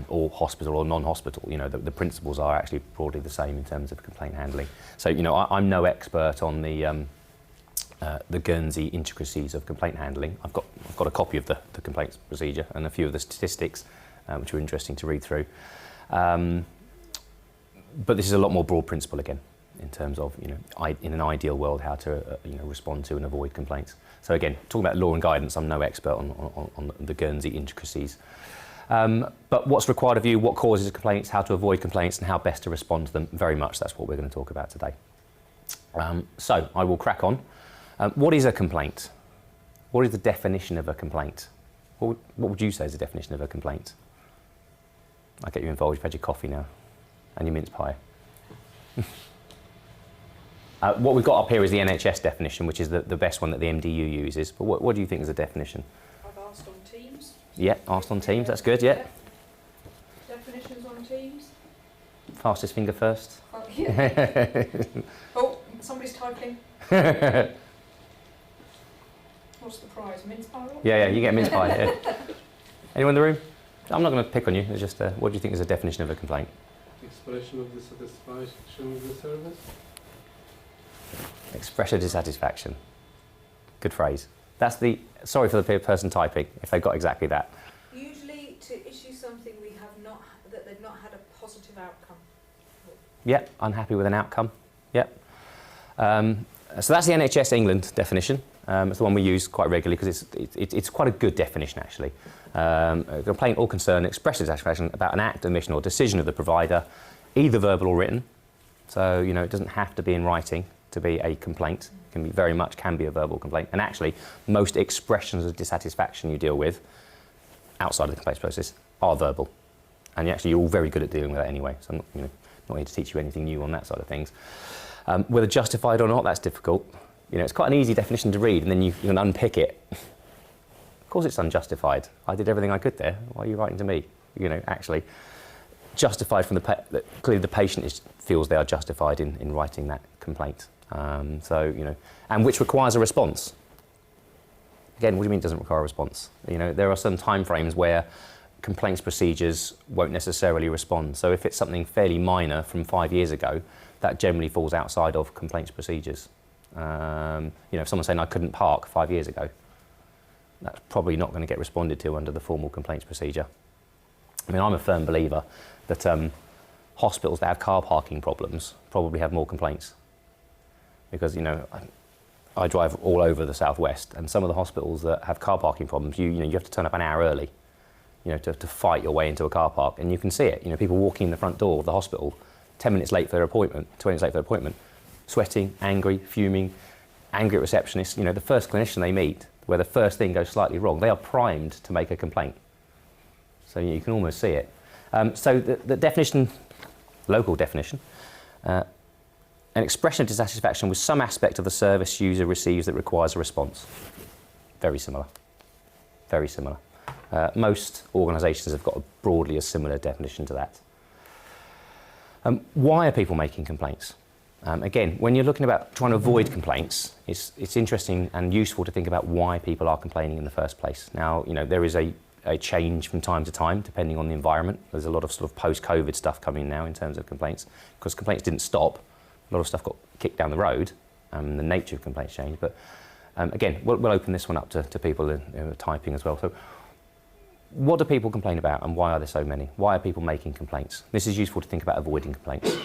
Or hospital or non-hospital, the principles are actually broadly the same in terms of complaint handling. So, I'm no expert on the Guernsey intricacies of complaint handling. I've got a copy of the complaints procedure and a few of the statistics, which are interesting to read through. But this is a lot more broad principle again, in terms of, in an ideal world, how to respond to and avoid complaints. So again, talking about law and guidance, I'm no expert on the Guernsey intricacies. But what's required of you, what causes complaints, how to avoid complaints, and how best to respond to them, very much that's what we're going to talk about today. So I will crack on. What is a complaint? What is the definition of a complaint? What would you say is the definition of a complaint? I'll get you involved, you've had your coffee now, and your mince pie. What we've got up here is the NHS definition, which is the best one that the MDU uses. But what do you think is the definition? I've asked on Teams. Yeah, asked on Teams, that's good, yeah. Definitions on Teams. Fastest finger first. Oh, somebody's typing. What's the prize? Mince pie? Yeah, you get a mince pie. Yeah. Anyone in the room? I'm not going to pick on you, it's just what do you think is the definition of a complaint? Expression of dissatisfaction with the service. Expression of dissatisfaction. Good phrase. That's sorry for the person typing, if they got exactly that. Usually to issue something that they've not had a positive outcome. Yep, unhappy with an outcome. Yep. So that's the NHS England definition. It's the one we use quite regularly because it's quite a good definition actually. A complaint or concern expresses dissatisfaction about an act, omission or decision of the provider, either verbal or written. So, it doesn't have to be in writing to be a complaint. It can be a verbal complaint. And actually, most expressions of dissatisfaction you deal with outside of the complaints process are verbal. And you're all very good at dealing with that anyway. So I'm not here to teach you anything new on that side of things. Whether justified or not, that's difficult. It's quite an easy definition to read, and then you can unpick it. Of course it's unjustified. I did everything I could there. Why are you writing to me? Actually, justified from clearly the patient feels they are justified in writing that complaint. And which requires a response. Again, what do you mean it doesn't require a response? There are some time frames where complaints procedures won't necessarily respond. So if it's something fairly minor from 5 years ago, that generally falls outside of complaints procedures. If someone's saying I couldn't park 5 years ago, that's probably not going to get responded to under the formal complaints procedure. I'm a firm believer that hospitals that have car parking problems probably have more complaints. Because, I drive all over the southwest, and some of the hospitals that have car parking problems, you have to turn up an hour early, to fight your way into a car park, and you can see it. People walking in the front door of the hospital 10 minutes late for their appointment, 20 minutes late for their appointment, sweating, angry, fuming, angry at receptionists. The first clinician they meet, where the first thing goes slightly wrong, they are primed to make a complaint. So you can almost see it. So the definition, local definition, An expression of dissatisfaction with some aspect of the service user receives that requires a response. Very similar. Very similar. Most organisations have got broadly a similar definition to that. Why are people making complaints? Again, when you're looking about trying to avoid complaints, it's interesting and useful to think about why people are complaining in the first place. Now, you know, there is a change from time to time, depending on the environment. There's a lot of sort of post-COVID stuff coming now in terms of complaints, because complaints didn't stop. A lot of stuff got kicked down the road, and the nature of complaints changed. But again, we'll open this one up to people who are typing as well. So, what do people complain about, and why are there so many? Why are people making complaints? This is useful to think about avoiding complaints.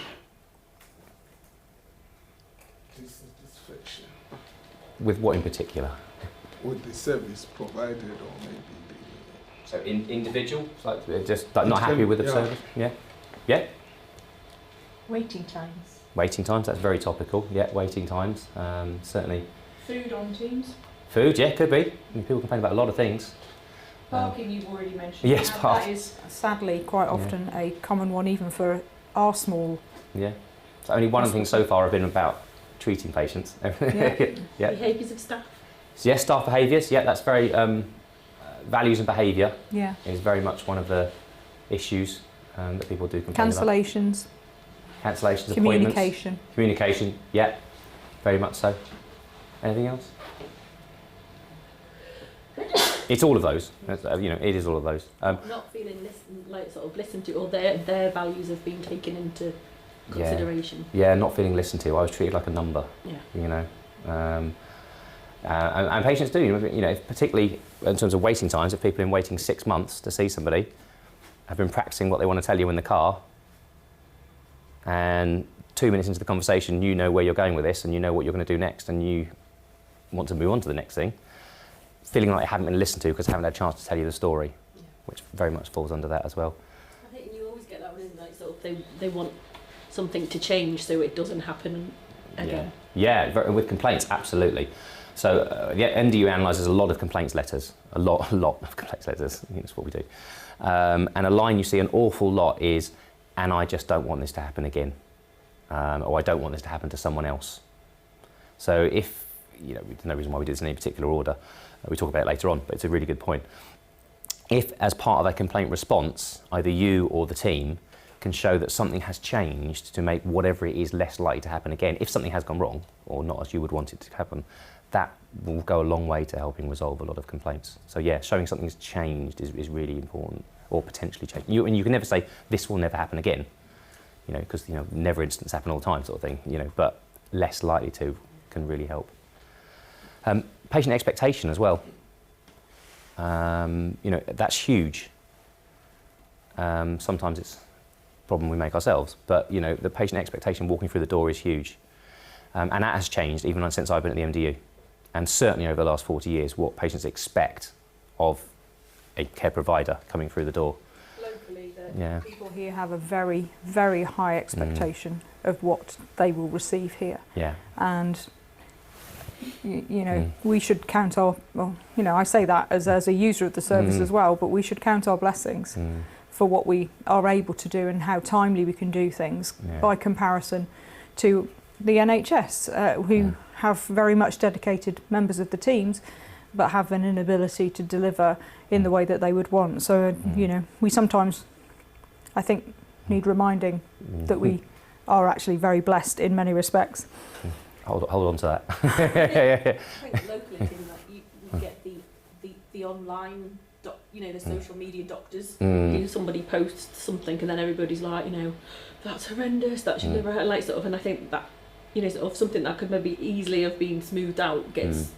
Dissatisfaction With what in particular? with the service provided, or maybe So individual, just like not happy with the Yeah. service. Yeah, yeah. Waiting times. Waiting times. That's very topical. Yeah, waiting times. Certainly. Food on Teams. Food. Yeah, could be. I mean, people complain about a lot of things. Parking, you've already mentioned. Yes, And park. that is sadly quite often a common one, even for our small. Yeah. So only one of the things so far have been about treating patients. Yeah. Behaviours of staff. So yes, staff behaviours. Yeah, that's very values and behaviour Yeah. is very much one of the issues that people do complain about. Cancellations, Cancellations, appointments, communication. communication. Yeah, very much so. Anything else? It's all of those. You know, it is all of those. Not feeling listened to, or their values have been taken into consideration. Yeah, not feeling listened to. I was treated like a number. Yeah. You know, and patients do. You know, particularly in terms of waiting times. If people have been waiting 6 months to see somebody, have been practicing what they want to tell you in the car, and 2 minutes into the conversation, you know where you're going with this, and you know what you're going to do next, and you want to move on to the next thing. Feeling like they haven't been listened to because they haven't had a chance to tell you the story, which very much falls under that as well. I think you always get that one, like sort of they want something to change so it doesn't happen again. Yeah, with complaints, absolutely. So MDU analyses a lot of complaints letters, a lot of complaints letters. I think that's what we do. And a line you see an awful lot is, "And I just don't want this to happen again," or "I don't want this to happen to someone else." So if, you know, there's no reason why we do this in any particular order. We talk about it later on, but it's a really good point. If, as part of a complaint response, either you or the team can show that something has changed to make whatever it is less likely to happen again, if something has gone wrong or not as you would want it to happen, that will go a long way to helping resolve a lot of complaints. So yeah, showing something's changed is really important, or potentially changed. And you can never say, this will never happen again, you know, because, you know, never incidents happen all the time sort of thing, you know, but less likely to can really help. Patient expectation as well. You know, that's huge. Sometimes it's a problem we make ourselves, but, you know, the patient expectation walking through the door is huge. And that has changed even since I've been at the MDU. And certainly over the last 40 years, what patients expect of a care provider coming through the door. Locally, Yeah. people here have a very, very high expectation of what they will receive here. Yeah. And you know, we should count our, well, you know, I say that as a user of the service as well, but we should count our blessings for what we are able to do and how timely we can do things by comparison to the NHS, who have very much dedicated members of the teams, but have an inability to deliver in the way that they would want. So, you know, we sometimes, I think, need reminding that we are actually very blessed in many respects. Hold on to that. I think locally, things like you get the online, you know, the social media doctors. You know, somebody posts something and then everybody's like, you know, that's horrendous. That should never like sort of. And I think that, you know, sort of something that could maybe easily have been smoothed out gets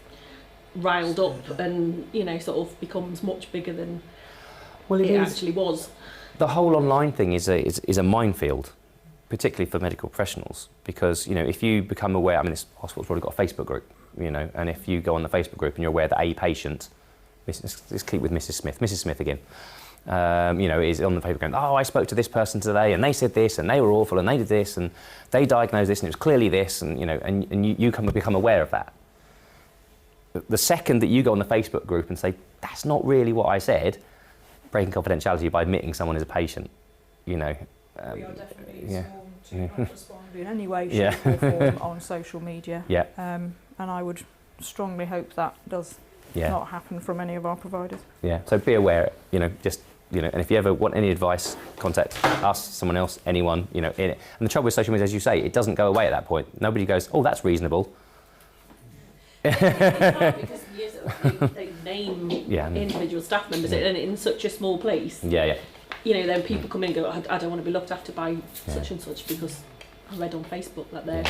riled up and, you know, sort of becomes much bigger than it actually was. The whole online thing is a minefield, particularly for medical professionals, because, you know, if you become aware, I mean, this hospital's probably got a Facebook group, you know, and if you go on the Facebook group and you're aware that a patient, let's keep with Mrs. Smith again, you know, is on the Facebook going, oh, I spoke to this person today and they said this and they were awful and they did this and they diagnosed this and it was clearly this, and, you know, and you become aware of that. The second that you go on the Facebook group and say, that's not really what I said, breaking confidentiality by admitting someone is a patient, you know. We are definitely yeah. a small to not respond in any way, Yeah. shape or form on social media. Yeah. And I would strongly hope that does Yeah. not happen from any of our providers. Yeah. So be aware, just, and if you ever want any advice, contact us, someone else, anyone, in it. And the trouble with social media, as you say, it doesn't go away at that point. Nobody goes, oh, that's reasonable. Because yes, they name Yeah. individual staff members, and in such a small place, Yeah. then people come in and go, I don't want to be looked after by such and such because I read on Facebook that they're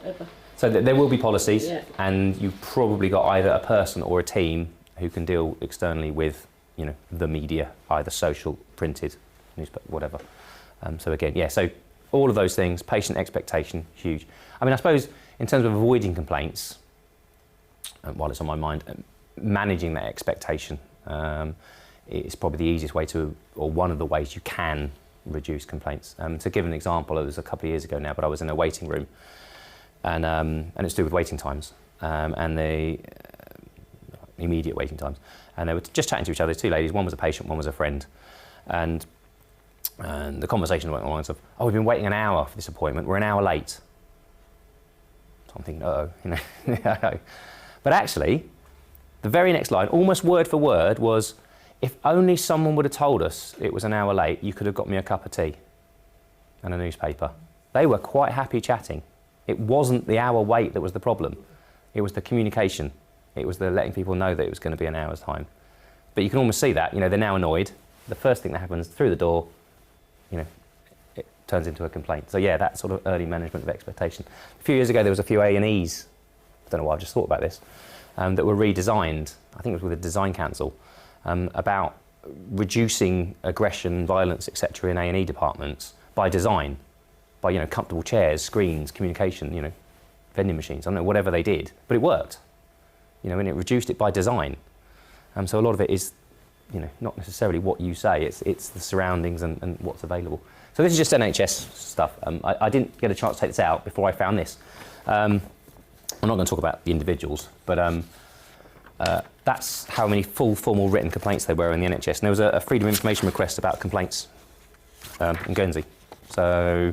whatever. So there will be policies, Yeah. and you've probably got either a person or a team who can deal externally with, the media, either social, printed, newspaper, whatever. So again, so all of those things, patient expectation, huge. I mean, I suppose in terms of avoiding complaints, while it's on my mind, managing that expectation is probably the easiest way to, or one of the ways you can reduce complaints. To give an example, it was a couple of years ago now, but I was in a waiting room, and it's to do with waiting times, and the immediate waiting times. And they were just chatting to each other, two ladies, one was a patient, one was a friend. And the conversation went along the lines of, oh, we've been waiting an hour for this appointment, we're an hour late. So I'm thinking, uh-oh, But actually, the very next line, almost word for word, was, if only someone would have told us it was an hour late, you could have got me a cup of tea and a newspaper. They were quite happy chatting. It wasn't the hour wait that was the problem. It was the communication. It was the letting people know that it was going to be an hour's time. But you can almost see that, they're now annoyed. The first thing that happens through the door, it turns into a complaint. So yeah, that sort of early management of expectation. A few years ago, there was a few A&Es, I don't know why I just thought about this, that were redesigned, I think it was with the Design Council, about reducing aggression, violence, etc. in A&E departments by design, by comfortable chairs, screens, communication, vending machines, I don't know, whatever they did, but it worked. And it reduced it by design. So a lot of it is, not necessarily what you say, it's the surroundings and what's available. So this is just NHS stuff. I didn't get a chance to take this out before I found this. I'm not going to talk about the individuals, but that's how many full formal written complaints there were in the NHS. And there was a Freedom of Information request about complaints in Guernsey. So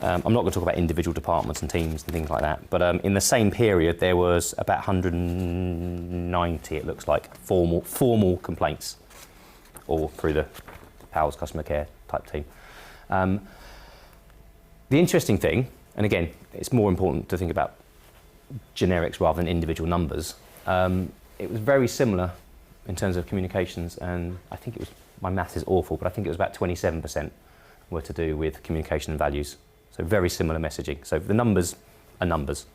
I'm not going to talk about individual departments and teams and things like that, but in the same period there was about 190, it looks like, formal complaints, all through the PALS customer care type team. The interesting thing, and again, it's more important to think about generics rather than individual numbers, it was very similar in terms of communications, and I think it was, my maths is awful, but I think it was about 27% were to do with communication and values. So very similar messaging. So the numbers are numbers,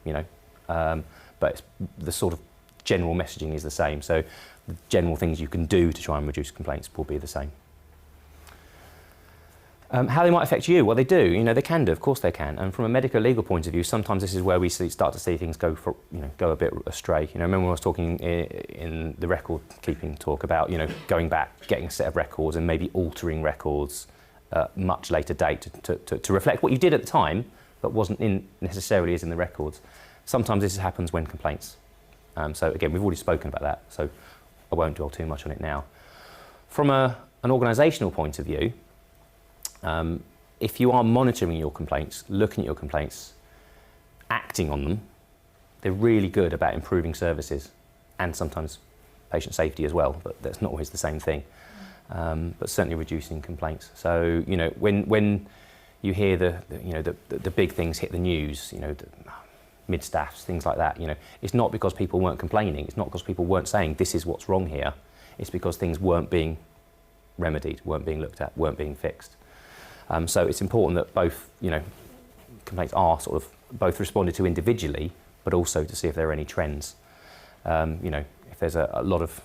but it's the sort of general messaging is the same. So the general things you can do to try and reduce complaints will be the same. How they might affect you? Well, they do. They can do. Of course, they can. And from a medical legal point of view, sometimes this is where we start to see things go a bit astray. Remember when I was talking in the record keeping talk about going back, getting a set of records, and maybe altering records. Much later date to reflect what you did at the time, but wasn't necessarily as in the records. Sometimes this happens when complaints. So again, we've already spoken about that, so I won't dwell too much on it now. From an organisational point of view, if you are monitoring your complaints, looking at your complaints, acting on them, they're really good about improving services and sometimes patient safety as well, but that's not always the same thing. But certainly reducing complaints. So when you hear the big things hit the news, the mid-staffs, things like that, it's not because people weren't complaining. It's not because people weren't saying this is what's wrong here. It's because things weren't being remedied, weren't being looked at, weren't being fixed. So it's important that both complaints are sort of both responded to individually, but also to see if there are any trends. If there's a lot of,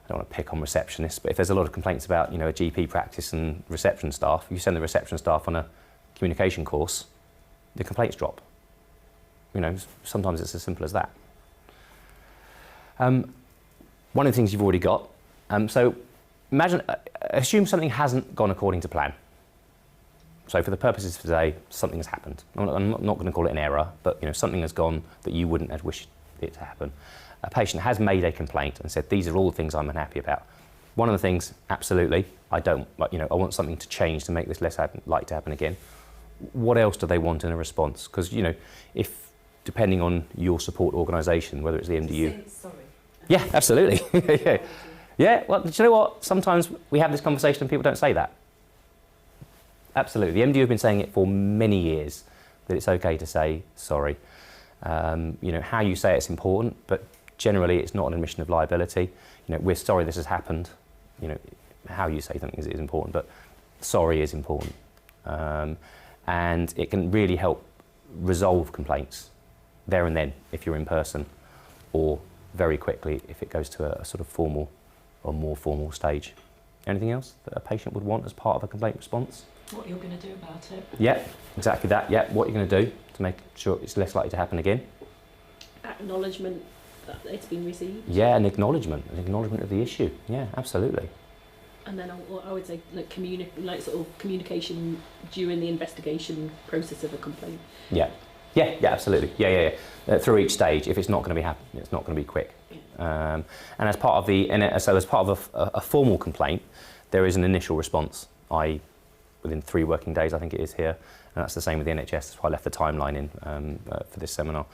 I don't want to pick on receptionists, but if there's a lot of complaints about, a GP practice and reception staff, you send the reception staff on a communication course, the complaints drop. Sometimes it's as simple as that. One of the things you've already got, so assume something hasn't gone according to plan. So for the purposes of today, something has happened. I'm not going to call it an error, but something has gone that you wouldn't have wished it to happen. A patient has made a complaint and said, these are all the things I'm unhappy about. One of the things, absolutely, I want something to change to make this less likely to happen again. what else do they want in a response? Because, you know, if, depending on your support organisation, whether it's the MDU... Sorry. Yeah, absolutely. Yeah. Yeah, well, do you know what? Sometimes we have this conversation and people don't say that. Absolutely. The MDU have been saying it for many years, that it's okay to say sorry. You know, how you say it's important, but generally it's not an admission of liability. You know, we're sorry this has happened. You know, how you say something is important, but sorry is important. And it can really help resolve complaints there and then if you're in person, or very quickly if it goes to a sort of formal or more formal stage. Anything else that a patient would want as part of a complaint response? What you're going to do about it. Yeah, exactly that. Yeah, what you're going to do to make sure it's less likely to happen again. Acknowledgement that it's been received. Yeah, an acknowledgement of the issue. Yeah, absolutely. And then I would say like sort of communication during the investigation process of a complaint. Yeah, absolutely. Yeah. Through each stage, if it's not going to be it's not going to be quick. And as part of a formal complaint, there is an initial response, i.e. within 3 working days, I think it is here, and that's the same with the NHS. That's why I left the timeline in for this seminar.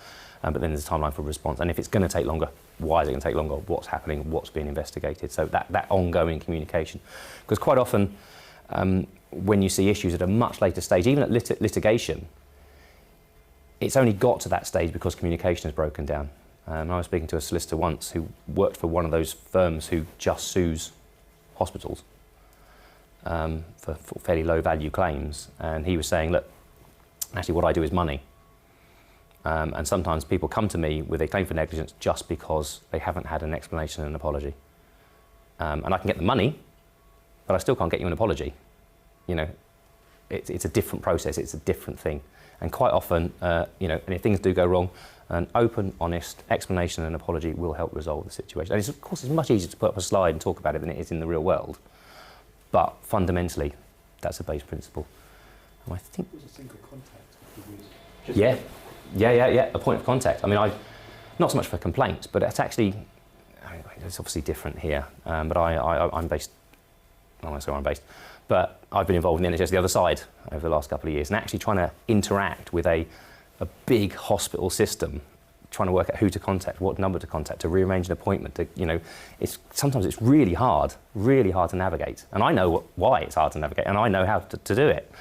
But then there's a timeline for response, and if it's going to take longer, why is it going to take longer? What's happening? What's being investigated? So that ongoing communication, because quite often when you see issues at a much later stage, even at litigation, it's only got to that stage because communication has broken down. I was speaking to a solicitor once who worked for one of those firms who just sues hospitals for fairly low value claims, and he was saying, look, actually what I do is money. And sometimes people come to me with a claim for negligence just because they haven't had an explanation and an apology. And I can get the money, but I still can't get you an apology. You know, it's a different process, it's a different thing. And quite often, you know, and if things do go wrong, an open, honest explanation and apology will help resolve the situation. And of course, it's much easier to put up a slide and talk about it than it is in the real world. But fundamentally, that's a base principle. And I think... It was a single contact. Yeah, a point of contact. I mean, not so much for complaints, but it's actually, I mean, it's obviously different here. But I'm based, I don't want to say where I'm based, but I've been involved in the NHS the other side over the last couple of years, and actually trying to interact with a big hospital system, trying to work out who to contact, what number to contact, to rearrange an appointment. To, you know, sometimes it's really hard to navigate, and I know why it's hard to navigate, and I know how to do it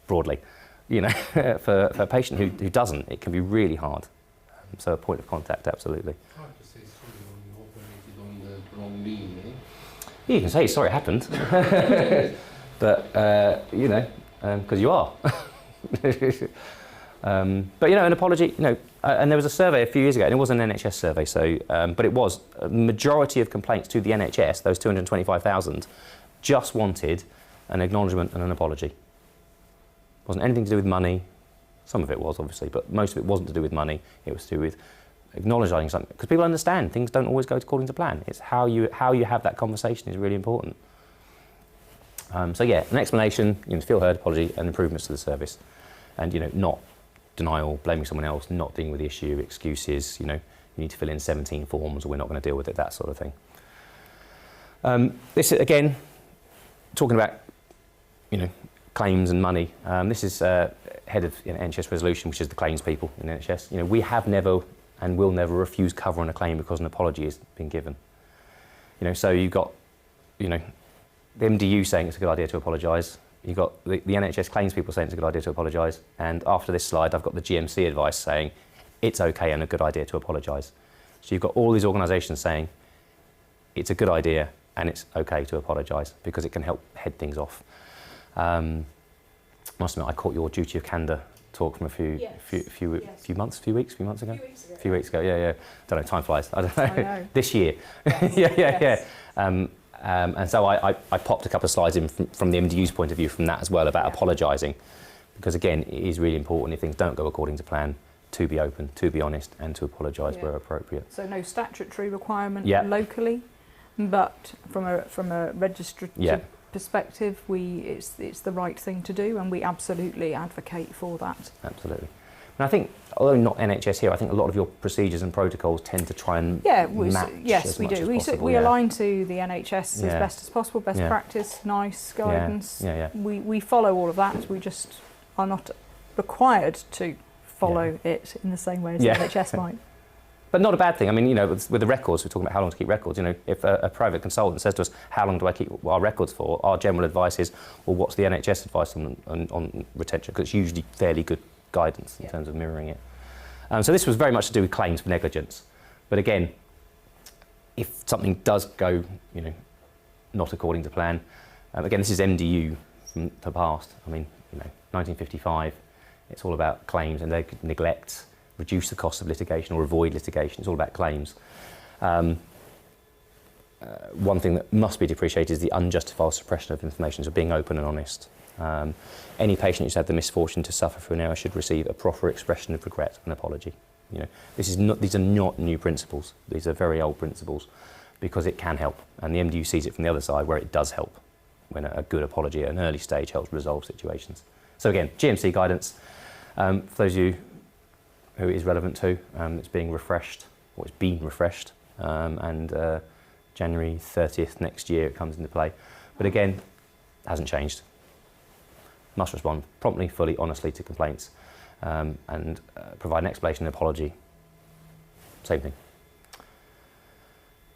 broadly. You know, for a patient who doesn't, it can be really hard. So a point of contact, absolutely. Hard to say sorry when you operated on the wrong knee, eh? You can say sorry it happened, but you know, because you are. But you know, an apology. You know, and there was a survey a few years ago, and it was an NHS survey. So, but it was a majority of complaints to the NHS, those 225,000, just wanted an acknowledgement and an apology. It wasn't anything to do with money. Some of it was, obviously, but most of it wasn't to do with money. It was to do with acknowledging something, because people understand things don't always go according to plan. It's how you have that conversation is really important. So yeah, an explanation, you know, feel heard, apology, and improvements to the service, and you know, not denial, blaming someone else, not dealing with the issue, excuses. You know, you need to fill in 17 forms, or we're not going to deal with it. That sort of thing. This again, talking about, you know, claims and money. This is head of NHS Resolution, which is the claims people in NHS. You know, we have never and will never refuse cover on a claim because an apology has been given. You know, so you've got, you know, the MDU saying it's a good idea to apologise. You've got the NHS claims people saying it's a good idea to apologise. And after this slide, I've got the GMC advice saying it's okay and a good idea to apologise. So you've got all these organisations saying it's a good idea and it's okay to apologise because it can help head things off. Must admit, I caught your duty of candour talk from a few months ago. A few weeks ago, yeah. Don't know, time flies. I don't know. I know. This year. yeah. And so I popped a couple of slides in from the MDU's point of view from that as well about apologising, because again, it is really important if things don't go according to plan to be open, to be honest, and to apologise where appropriate. So no statutory requirement Yeah. locally, but from a registered perspective, it's the right thing to do, and we absolutely advocate for that. Absolutely. And I think, although not NHS here, I think a lot of your procedures and protocols tend to try and match yes, as we much do. as possible, We align to the NHS as Yeah. best as possible, best Yeah. practice, nice guidance. Yeah. We follow all of that. We just are not required to follow it in the same way as the NHS might. But not a bad thing. I mean, you know, with the records, we're talking about how long to keep records. You know, if a private consultant says to us, how long do I keep our records for? Our general advice is, well, what's the NHS advice on retention? Because it's usually fairly good guidance in terms of mirroring it. So this was very much to do with claims for negligence. But again, if something does go, you know, not according to plan, again, this is MDU from the past. I mean, you know, 1955, it's all about claims and they could neglect, reduce the cost of litigation or avoid litigation. It's all about claims. One thing that must be depreciated is the unjustified suppression of information, so being open and honest. Any patient who's had the misfortune to suffer through an error should receive a proper expression of regret and apology. You know, these are not new principles. These are very old principles because it can help. And the MDU sees it from the other side where it does help, when a good apology at an early stage helps resolve situations. So again, GMC guidance, for those of you who it is relevant to, it's being refreshed, or it's been refreshed, and January 30th next year it comes into play. But again, it hasn't changed. Must respond promptly, fully, honestly to complaints, and provide an explanation and apology. Same thing.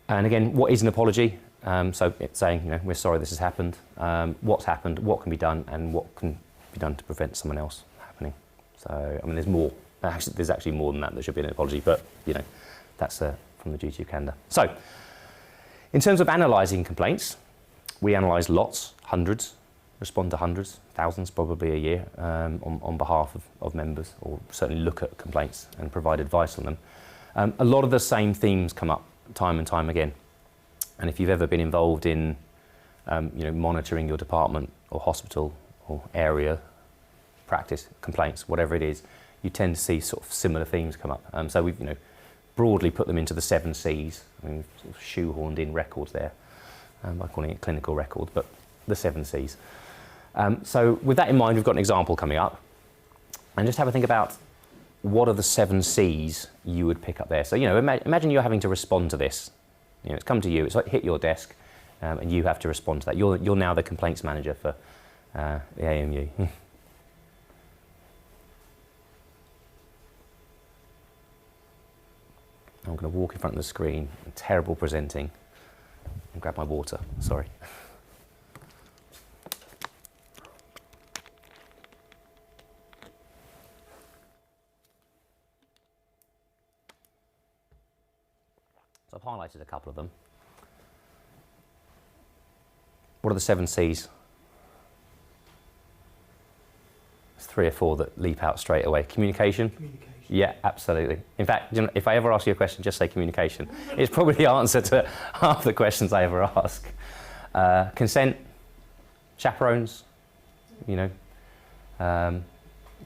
And again, what is an apology? So it's saying, you know, we're sorry this has happened, what's happened, what can be done, and what can be done to prevent someone else happening. So, I mean, there's more. There's actually more than that. There should be an apology, but, you know, that's from the duty of candour. So, in terms of analysing complaints, we analyse lots, hundreds, respond to hundreds, thousands probably a year on behalf of members, or certainly look at complaints and provide advice on them. A lot of the same themes come up time and time again. And if you've ever been involved in you know, monitoring your department or hospital or area, practice, complaints, whatever it is, you tend to see sort of similar themes come up. So we've, you know, broadly put them into the 7 Cs. I mean, we've sort of shoehorned in records there by calling it clinical record, but the 7 Cs. So with that in mind, we've got an example coming up. And just have a think about what are the 7 Cs you would pick up there. So, you know, imagine you're having to respond to this. You know, it's come to you, it's like hit your desk, and you have to respond to that. You're now the complaints manager for the AMU. I'm going to walk in front of the screen, terrible presenting, and grab my water, sorry. So I've highlighted a couple of them. What are the 7 Cs? There's 3 or 4 that leap out straight away. Communication? Yeah, absolutely. In fact, you know, if I ever ask you a question, just say communication. It's probably the answer to half the questions I ever ask. Consent, chaperones, you know.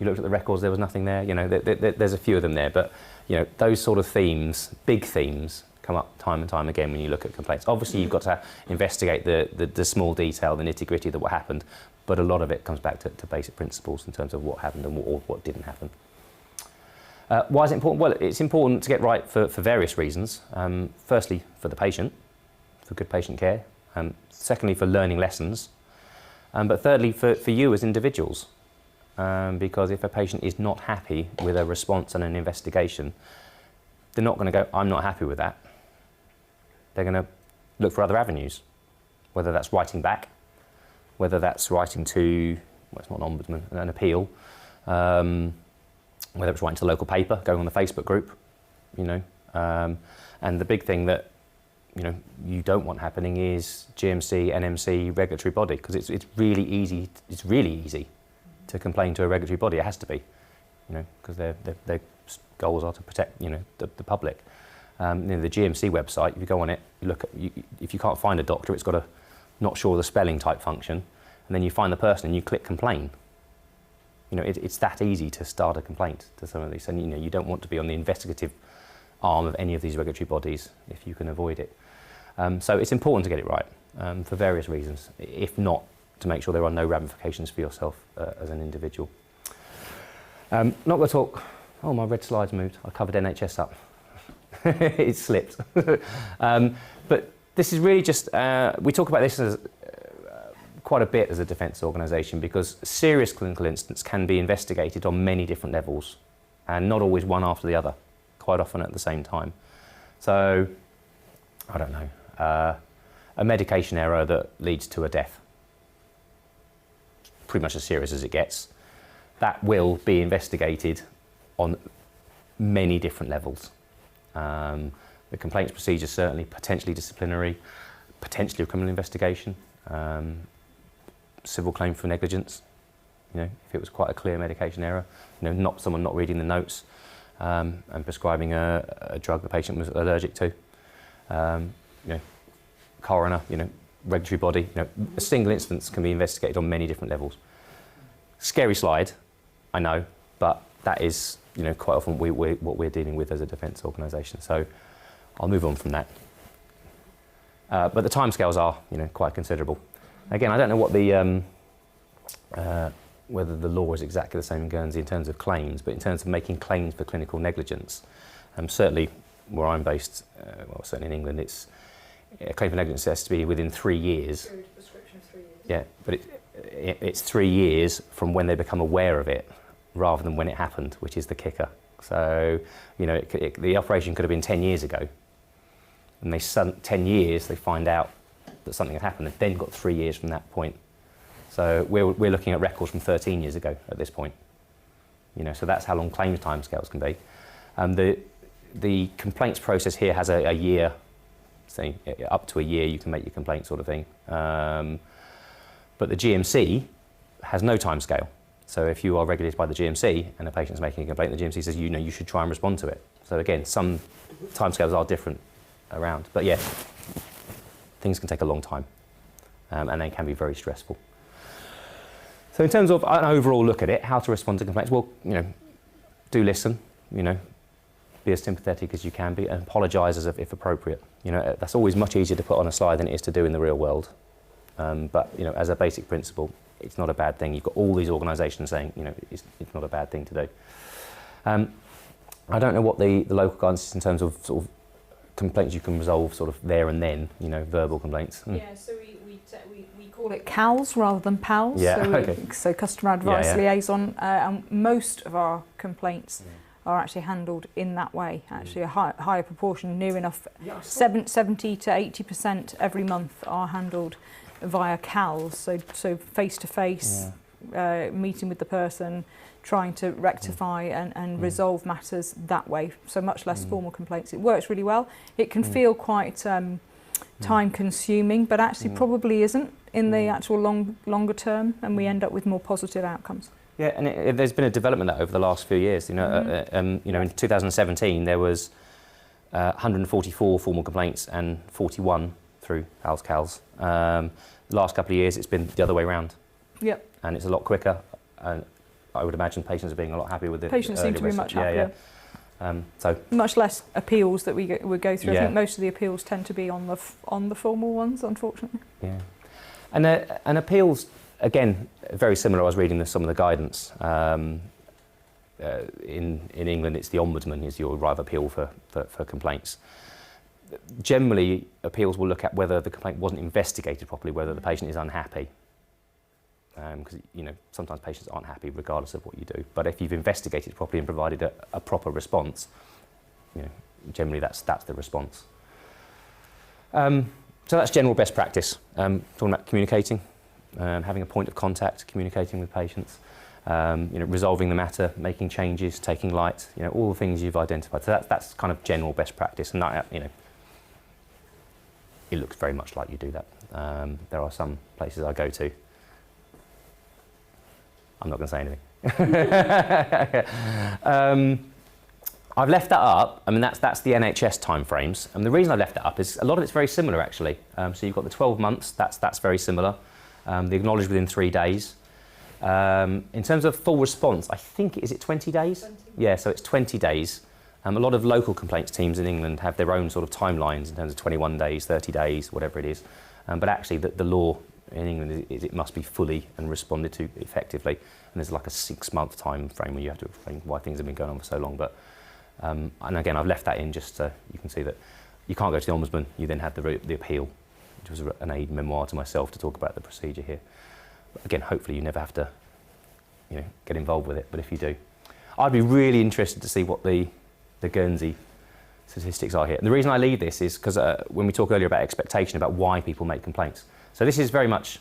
You looked at the records, there was nothing there. You know, there's a few of them there, but you know, those sort of themes, big themes, come up time and time again when you look at complaints. Obviously, you've got to investigate the small detail, the nitty-gritty of what happened, but a lot of it comes back to basic principles in terms of what happened and what didn't happen. Why is it important? Well, it's important to get right for various reasons. Firstly, for the patient, for good patient care. Secondly, for learning lessons. But thirdly, for you as individuals. Because if a patient is not happy with a response and an investigation, they're not going to go, I'm not happy with that. They're going to look for other avenues, whether that's writing back, whether that's writing to, well, it's not an ombudsman, an appeal, whether it's writing to the local paper, going on the Facebook group, you know. And the big thing that, you know, you don't want happening is GMC, NMC, regulatory body, because it's really easy to complain to a regulatory body. It has to be, you know, because their goals are to protect, you know, the public. You know, the GMC website, if you go on it, you look at, if you can't find a doctor, it's got a not sure of the spelling type function, and then you find the person and you click complain. You know, it's that easy to start a complaint to some of these, and you know, you don't want to be on the investigative arm of any of these regulatory bodies if you can avoid it. So it's important to get it right for various reasons, if not to make sure there are no ramifications for yourself as an individual. Not going to talk, oh, my red slide's moved, I covered NHS up. It slipped. But this is really just, we talk about this as quite a bit as a defence organisation, because a serious clinical incidents can be investigated on many different levels and not always one after the other, quite often at the same time. So, I don't know, a medication error that leads to a death, pretty much as serious as it gets, that will be investigated on many different levels. The complaints procedure certainly, potentially disciplinary, potentially a criminal investigation, civil claim for negligence, if it was quite a clear medication error, not someone not reading the notes and prescribing a drug the patient was allergic to, coroner, regulatory body, a single instance can be investigated on many different levels. Scary slide, I know, but that is, quite often what we're dealing with as a defence organisation. So I'll move on from that. But the timescales are, quite considerable. Again, I don't know what the whether the law is exactly the same in Guernsey in terms of claims, but in terms of making claims for clinical negligence, certainly where I'm based, certainly in England, it's a claim for negligence has to be within 3 years. Prescription of 3 years. Yeah, but it's 3 years from when they become aware of it, rather than when it happened, which is the kicker. So, the operation could have been 10 years ago, and 10 years they find out that something had happened. They've then got 3 years from that point. So we're looking at records from 13 years ago at this point. So that's how long claims timescales can be. The complaints process here has a year, say up to a year you can make your complaint sort of thing. But the GMC has no timescale. So if you are regulated by the GMC and a patient's making a complaint, the GMC says you should try and respond to it. So again, some timescales are different around, but yeah, things can take a long time, and they can be very stressful. So in terms of an overall look at it, how to respond to complaints, well, do listen, be as sympathetic as you can be, and apologise if appropriate. That's always much easier to put on a slide than it is to do in the real world. But as a basic principle, it's not a bad thing. You've got all these organisations saying, it's not a bad thing to do. I don't know what the local guidance is in terms of sort of complaints you can resolve sort of there and then, verbal complaints. Yeah, so we call it CALS rather than PALS. Yeah, So customer advice liaison, and most of our complaints Mm. are actually handled in that way. Actually, a higher proportion, near enough 70 to 80% every month are handled via CALS. So face to face, meeting with the person, trying to rectify and resolve matters that way. So much less formal complaints. It works really well. It can feel quite time consuming, but actually probably isn't in the actual longer term, and we end up with more positive outcomes. Yeah, and there's been a development of that over the last few years. In 2017 there was 144 formal complaints and 41 through CALS. The last couple of years it's been the other way around. Yep. And it's a lot quicker, and I would imagine patients are being a lot happier with it. Patients seem to be much happier. So much less appeals that we go through. Yeah. I think most of the appeals tend to be on the formal ones, unfortunately. yeah, and appeals again very similar. I was reading some of the guidance. In England, it's the Ombudsman is your right of appeal for complaints. Generally, appeals will look at whether the complaint wasn't investigated properly, whether the patient is unhappy. Because sometimes patients aren't happy regardless of what you do. But if you've investigated properly and provided a proper response, generally that's the response. So that's general best practice. Talking about communicating, having a point of contact, communicating with patients, resolving the matter, making changes, taking light, all the things you've identified. So that's kind of general best practice, and that, it looks very much like you do that. There are some places I go to. I'm not going to say anything. I've left that up. I mean, that's the NHS timeframes, and the reason I left that up is a lot of it's very similar actually. So you've got the 12 months. That's very similar. The acknowledged within 3 days. In terms of full response, I think is it 20 days? 20. Yeah, so it's 20 days. A lot of local complaints teams in England have their own sort of timelines in terms of 21 days, 30 days, whatever it is. But actually, the law in England is it must be fully and responded to effectively, and there's like a 6-month time frame where you have to explain why things have been going on for so long. But and again, I've left that in just so you can see that you can't go to the Ombudsman. You then have the appeal, which was an aid memoir to myself to talk about the procedure here. But again, hopefully you never have to, get involved with it, but if you do. I'd be really interested to see what the Guernsey statistics are here. And the reason I leave this is because when we talked earlier about expectation, about why people make complaints. So this is very much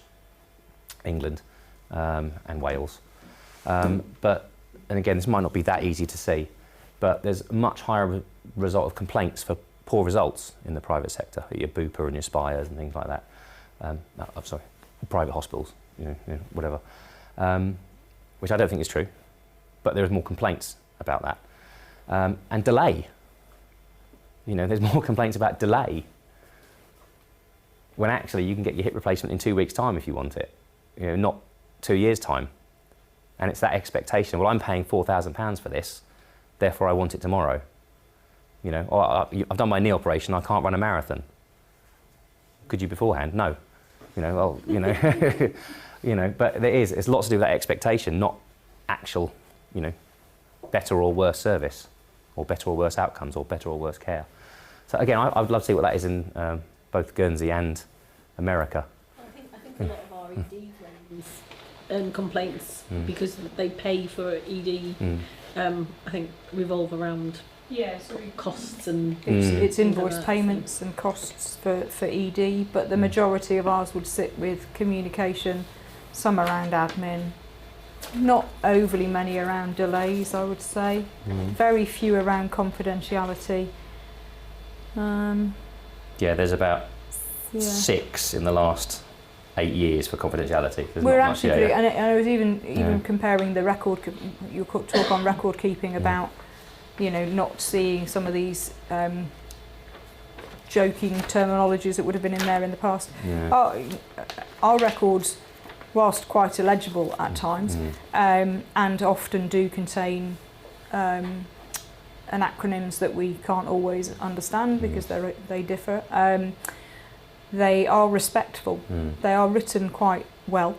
England and Wales. And again, this might not be that easy to see, but there's a much higher result of complaints for poor results in the private sector, your Bupa and your Spires and things like that. I'm sorry, private hospitals, whatever. Which I don't think is true, but there is more complaints about that. And delay. There's more complaints about delay when actually you can get your hip replacement in 2 weeks' time if you want it, not 2 years' time. And it's that expectation, well, I'm paying £4,000 for this, therefore I want it tomorrow. I've done my knee operation, I can't run a marathon. Could you beforehand? No. But it's lots to do with that expectation, not actual, better or worse service, or better or worse outcomes, or better or worse care. So again, I would love to see what that is in both Guernsey and America. I think a lot of our ED claims complaints, because they pay for ED, I think revolve around costs and it's things invoice like that, payments and costs for ED, but the majority of ours would sit with communication, some around admin, not overly many around delays, I would say, very few around confidentiality. There's about 6 in the last 8 years for confidentiality. There's We're not actually, much, and I was even comparing the record, you talk on record keeping about, not seeing some of these joking terminologies that would have been in there in the past. Our records, whilst quite illegible at times, and often do contain acronyms that we can't always understand because they differ. They are respectful. They are written quite well,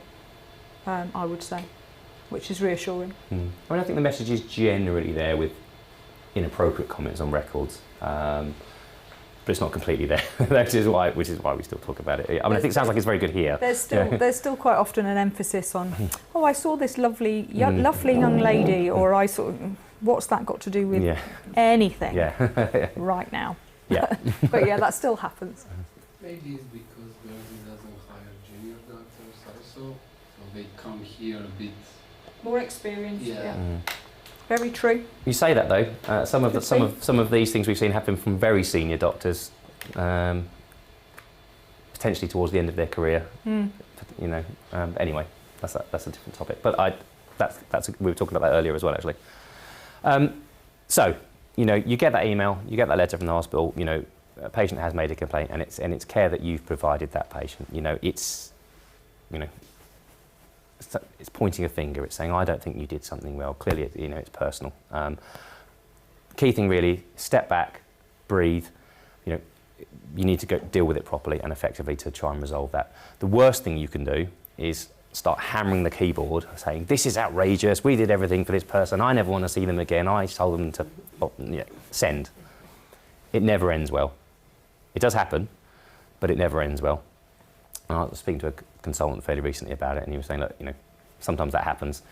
I would say, which is reassuring. I think the message is generally there with inappropriate comments on records, but it's not completely there, which is why we still talk about it. I think it sounds like it's very good here. There's still quite often an emphasis on, I saw this lovely young lady, or I saw, what's that got to do with anything right now? But that still happens. Maybe it's because Guernsey doesn't hire junior doctors also, so they come here a bit more experienced. Yeah. Very true. You say that though. Some of these things we've seen happen from very senior doctors, potentially towards the end of their career. Anyway, that's a different topic. But we were talking about that earlier as well, actually. So you get that email, you get that letter from the hospital. A patient has made a complaint, and it's care that you've provided that patient. It's pointing a finger. It's saying, I don't think you did something well. Clearly, it's personal. Key thing really, step back, breathe. You need to go deal with it properly and effectively to try and resolve that. The worst thing you can do is start hammering the keyboard, saying, this is outrageous. We did everything for this person. I never want to see them again. I told them to send. It never ends well. It does happen, but it never ends well. And I was speaking to a consultant fairly recently about it, and he was saying, look, sometimes that happens.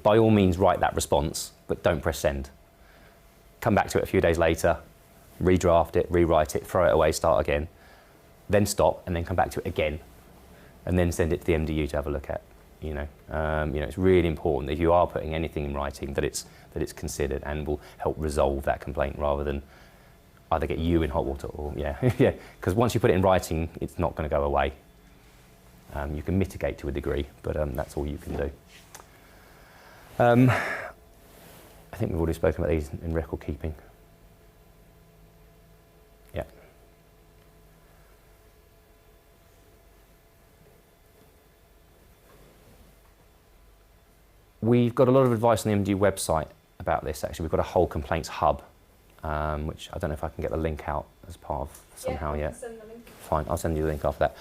By all means, write that response, but don't press send. Come back to it a few days later, redraft it, rewrite it, throw it away, start again, then stop, and then come back to it again, and then send it to the MDU to have a look at. It's really important that if you are putting anything in writing that it's considered and will help resolve that complaint rather than either get you in hot water or because once you put it in writing, it's not going to go away. You can mitigate to a degree, but that's all you can do. I think we've already spoken about these in record keeping. Yeah. We've got a lot of advice on the MDU website about this, actually. We've got a whole complaints hub, which I don't know if I can get the link out as part of somehow yet. Send the link. Fine, I'll send you the link after that.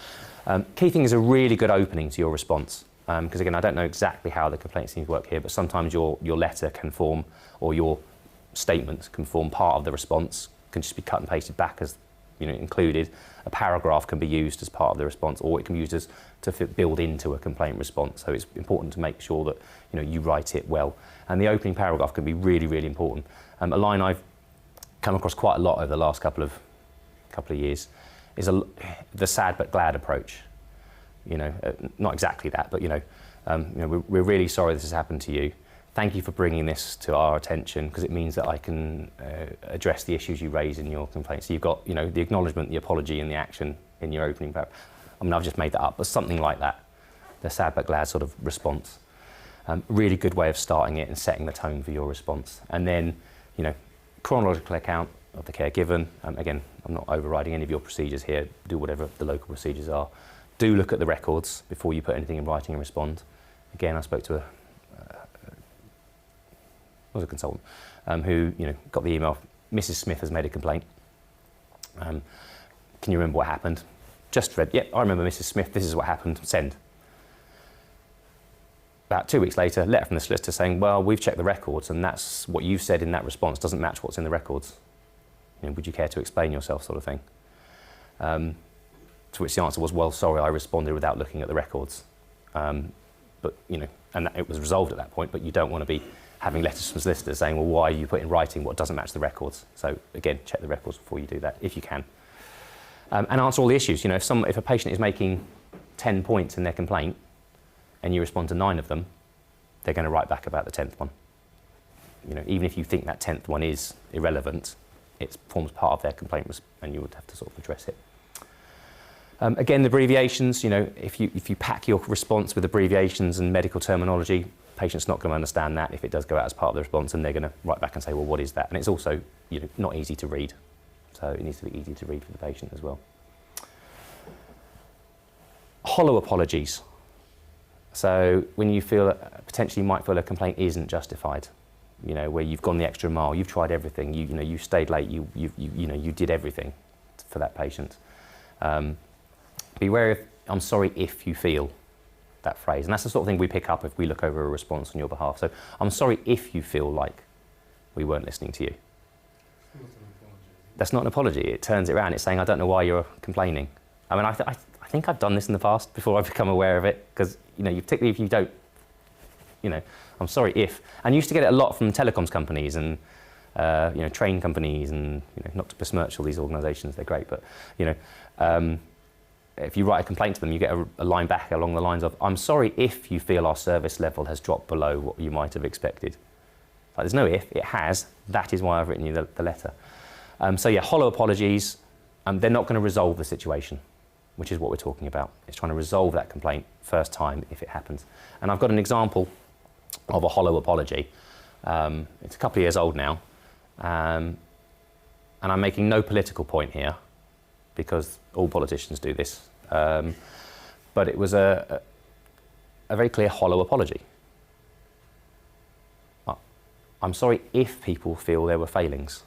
Key thing is a really good opening to your response. Because again, I don't know exactly how the complaints teams work here, but sometimes your letter can form, or your statement can form part of the response, can just be cut and pasted back as included. A paragraph can be used as part of the response, or it can be used as to build into a complaint response. So it's important to make sure that you write it well. And the opening paragraph can be really, really important. A line I've come across quite a lot over the last couple of years is the sad but glad approach. Not exactly that, but we're really sorry this has happened to you. Thank you for bringing this to our attention, because it means that I can address the issues you raise in your complaint. So you've got the acknowledgement, the apology, and the action in your opening paragraph. I mean, I've just made that up, but something like that. The sad but glad sort of response. Really good way of starting it and setting the tone for your response. And then, chronological account of the care given. Again, I'm not overriding any of your procedures here. Do whatever the local procedures are. Do look at the records before you put anything in writing and respond. Again, I spoke to a consultant who got the email, Mrs. Smith has made a complaint. Can you remember what happened? Just read, yep, I remember Mrs. Smith, this is what happened, send. About 2 weeks later, letter from the solicitor saying, well, we've checked the records and that's what you've said in that response doesn't match what's in the records. Would you care to explain yourself, sort of thing? To which the answer was, well, sorry, I responded without looking at the records. And it was resolved at that point, but you don't want to be having letters from solicitors saying, well, why you put in writing what doesn't match the records? So again, check the records before you do that, if you can. And answer all the issues. If a patient is making 10 points in their complaint and you respond to 9 of them, they're going to write back about the 10th one. Even if you think that 10th one is irrelevant, it forms part of their complaint and you would have to sort of address it. Again, the abbreviations, if you pack your response with abbreviations and medical terminology, patient's not going to understand that if it does go out as part of the response, and they're going to write back and say, well, what is that? And it's also not easy to read. So it needs to be easy to read for the patient as well. Hollow apologies. So when you potentially might feel a complaint isn't justified, where you've gone the extra mile, you've tried everything, you stayed late, you did everything for that patient. Be wary of, I'm sorry if you feel, that phrase. And that's the sort of thing we pick up if we look over a response on your behalf. So I'm sorry if you feel like we weren't listening to you. That's not an apology. It turns it around. It's saying, I don't know why you're complaining. I mean, I think I've done this in the past before I've become aware of it, because, particularly if you don't, I'm sorry if. And you used to get it a lot from telecoms companies and, train companies and, not to besmirch all these organisations, they're great, but, if you write a complaint to them, you get a line back along the lines of, I'm sorry if you feel our service level has dropped below what you might have expected. Like, there's no if, it has. That is why I've written you the letter. So yeah, hollow apologies, they're not going to resolve the situation, which is what we're talking about. It's trying to resolve that complaint first time if it happens. And I've got an example of a hollow apology. It's a couple of years old now, and I'm making no political point here, because all politicians do this. But it was a very clear hollow apology. I'm sorry if people feel there were failings.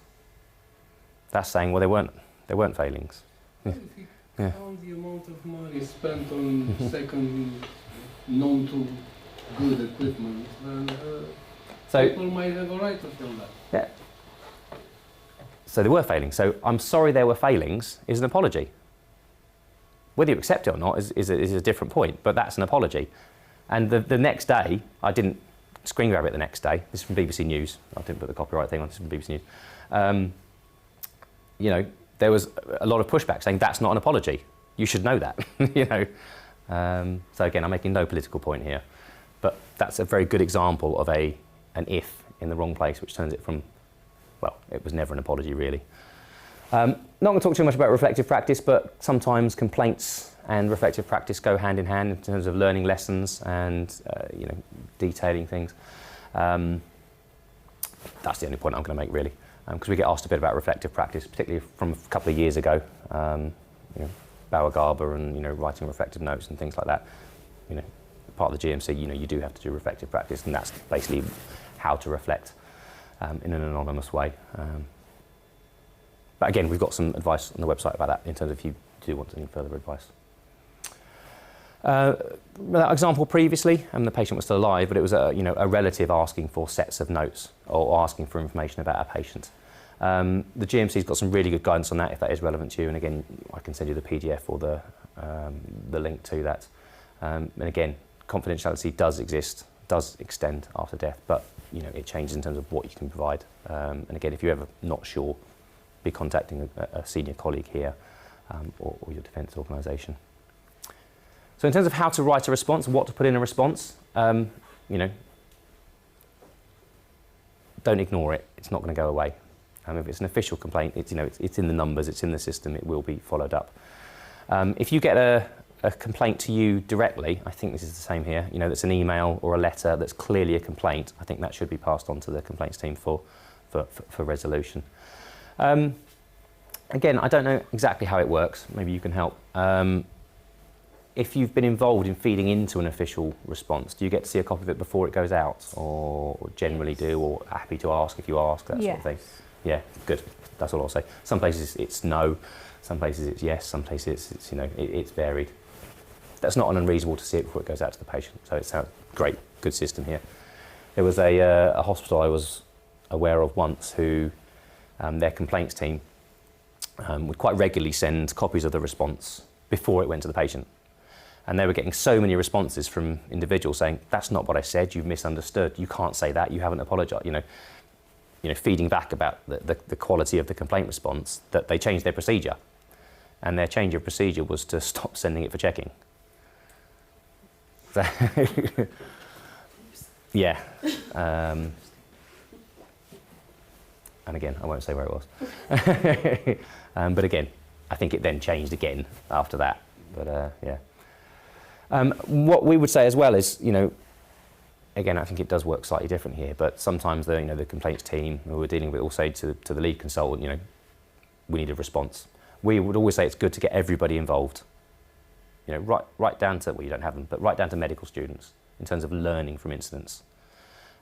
That's saying, well, there weren't failings. If you count the amount of money spent on second known to good equipment, then people might have a right to feel that. Yeah. So there were failings. So I'm sorry there were failings is an apology. Whether you accept it or not is a different point, but that's an apology. And the next day, I didn't screen grab it the next day. This is from BBC News. I didn't put the copyright thing on, this is from BBC News. There was a lot of pushback saying that's not an apology. You should know that, So again, I'm making no political point here, but that's a very good example of an if in the wrong place, which turns it from, well, it was never an apology, really. Not going to talk too much about reflective practice, but sometimes complaints and reflective practice go hand in hand in terms of learning lessons and detailing things. That's the only point I'm going to make, really, because we get asked a bit about reflective practice, particularly from a couple of years ago. Bauer Garber and writing reflective notes and things like that. Part of the GMC, you do have to do reflective practice, and that's basically how to reflect in an anonymous way. But again, we've got some advice on the website about that in terms of if you do want any further advice. That example previously, and the patient was still alive, but it was a relative asking for sets of notes or asking for information about a patient. The GMC's got some really good guidance on that if that is relevant to you, and again I can send you the PDF or the link to that. And again, confidentiality does extend after death, but you know, it changes in terms of what you can provide. And again, if you're ever not sure, be contacting a senior colleague here or your defence organisation. So in terms of how to write a response, what to put in a response, you know, don't ignore it. It's not going to go away. If it's an official complaint, it's, you know, it's in the numbers, it's in the system, it will be followed up. If you get a complaint to you directly, I think this is the same here, you know, that's an email or a letter that's clearly a complaint, I think that should be passed on to the complaints team for resolution. Again, I don't know exactly how it works, maybe you can help. If you've been involved in feeding into an official response, do you get to see a copy of it before it goes out, or generally do, or happy to ask if you ask, that sort of thing? Yeah, good. That's all I'll say. Some places it's no, some places it's yes, some places it's you know, it's varied. That's not unreasonable to see it before it goes out to the patient. So it sounds great, good system here. There was a hospital I was aware of once who their complaints team would quite regularly send copies of the response before it went to the patient. And they were getting so many responses from individuals saying, that's not what I said, you've misunderstood, you can't say that, you haven't apologised, you know, feeding back about the quality of the complaint response, that they changed their procedure. And their change of procedure was to stop sending it for checking. So yeah. And again, I won't say where it was. But again, I think it then changed again after that. But yeah. What we would say as well is, you know, again, I think it does work slightly different here, but sometimes the complaints team who we're dealing with will say to the lead consultant, you know, we need a response. We would always say it's good to get everybody involved. You know, right down to, well, you don't have them, but right down to medical students in terms of learning from incidents.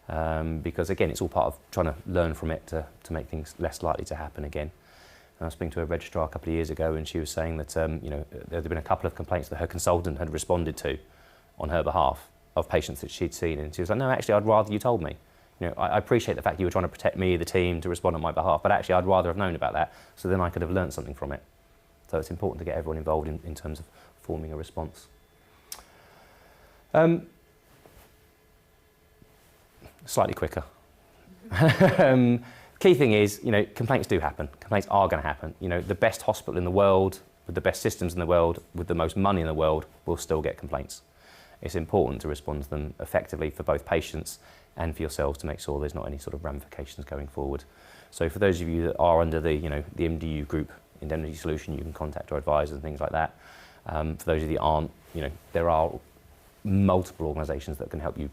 Because again, it's all part of trying to learn from it to make things less likely to happen again. And I was speaking to a registrar a couple of years ago, and she was saying that you know, there had been a couple of complaints that her consultant had responded to on her behalf of patients that she'd seen, and she was like, no, actually, I'd rather you told me. You know, I appreciate the fact you were trying to protect me, the team, to respond on my behalf, but actually, I'd rather have known about that, so then I could have learned something from it. So it's important to get everyone involved in terms of forming a response. Slightly quicker. Key thing is, you know, complaints do happen. Complaints are going to happen. You know, the best hospital in the world, with the best systems in the world, with the most money in the world, will still get complaints. It's important to respond to them effectively for both patients and for yourselves to make sure there's not any sort of ramifications going forward. So for those of you that are under the, you know, the MDU group indemnity solution, you can contact our advisors and things like that. For those of you that aren't, you know, there are multiple organisations that can help you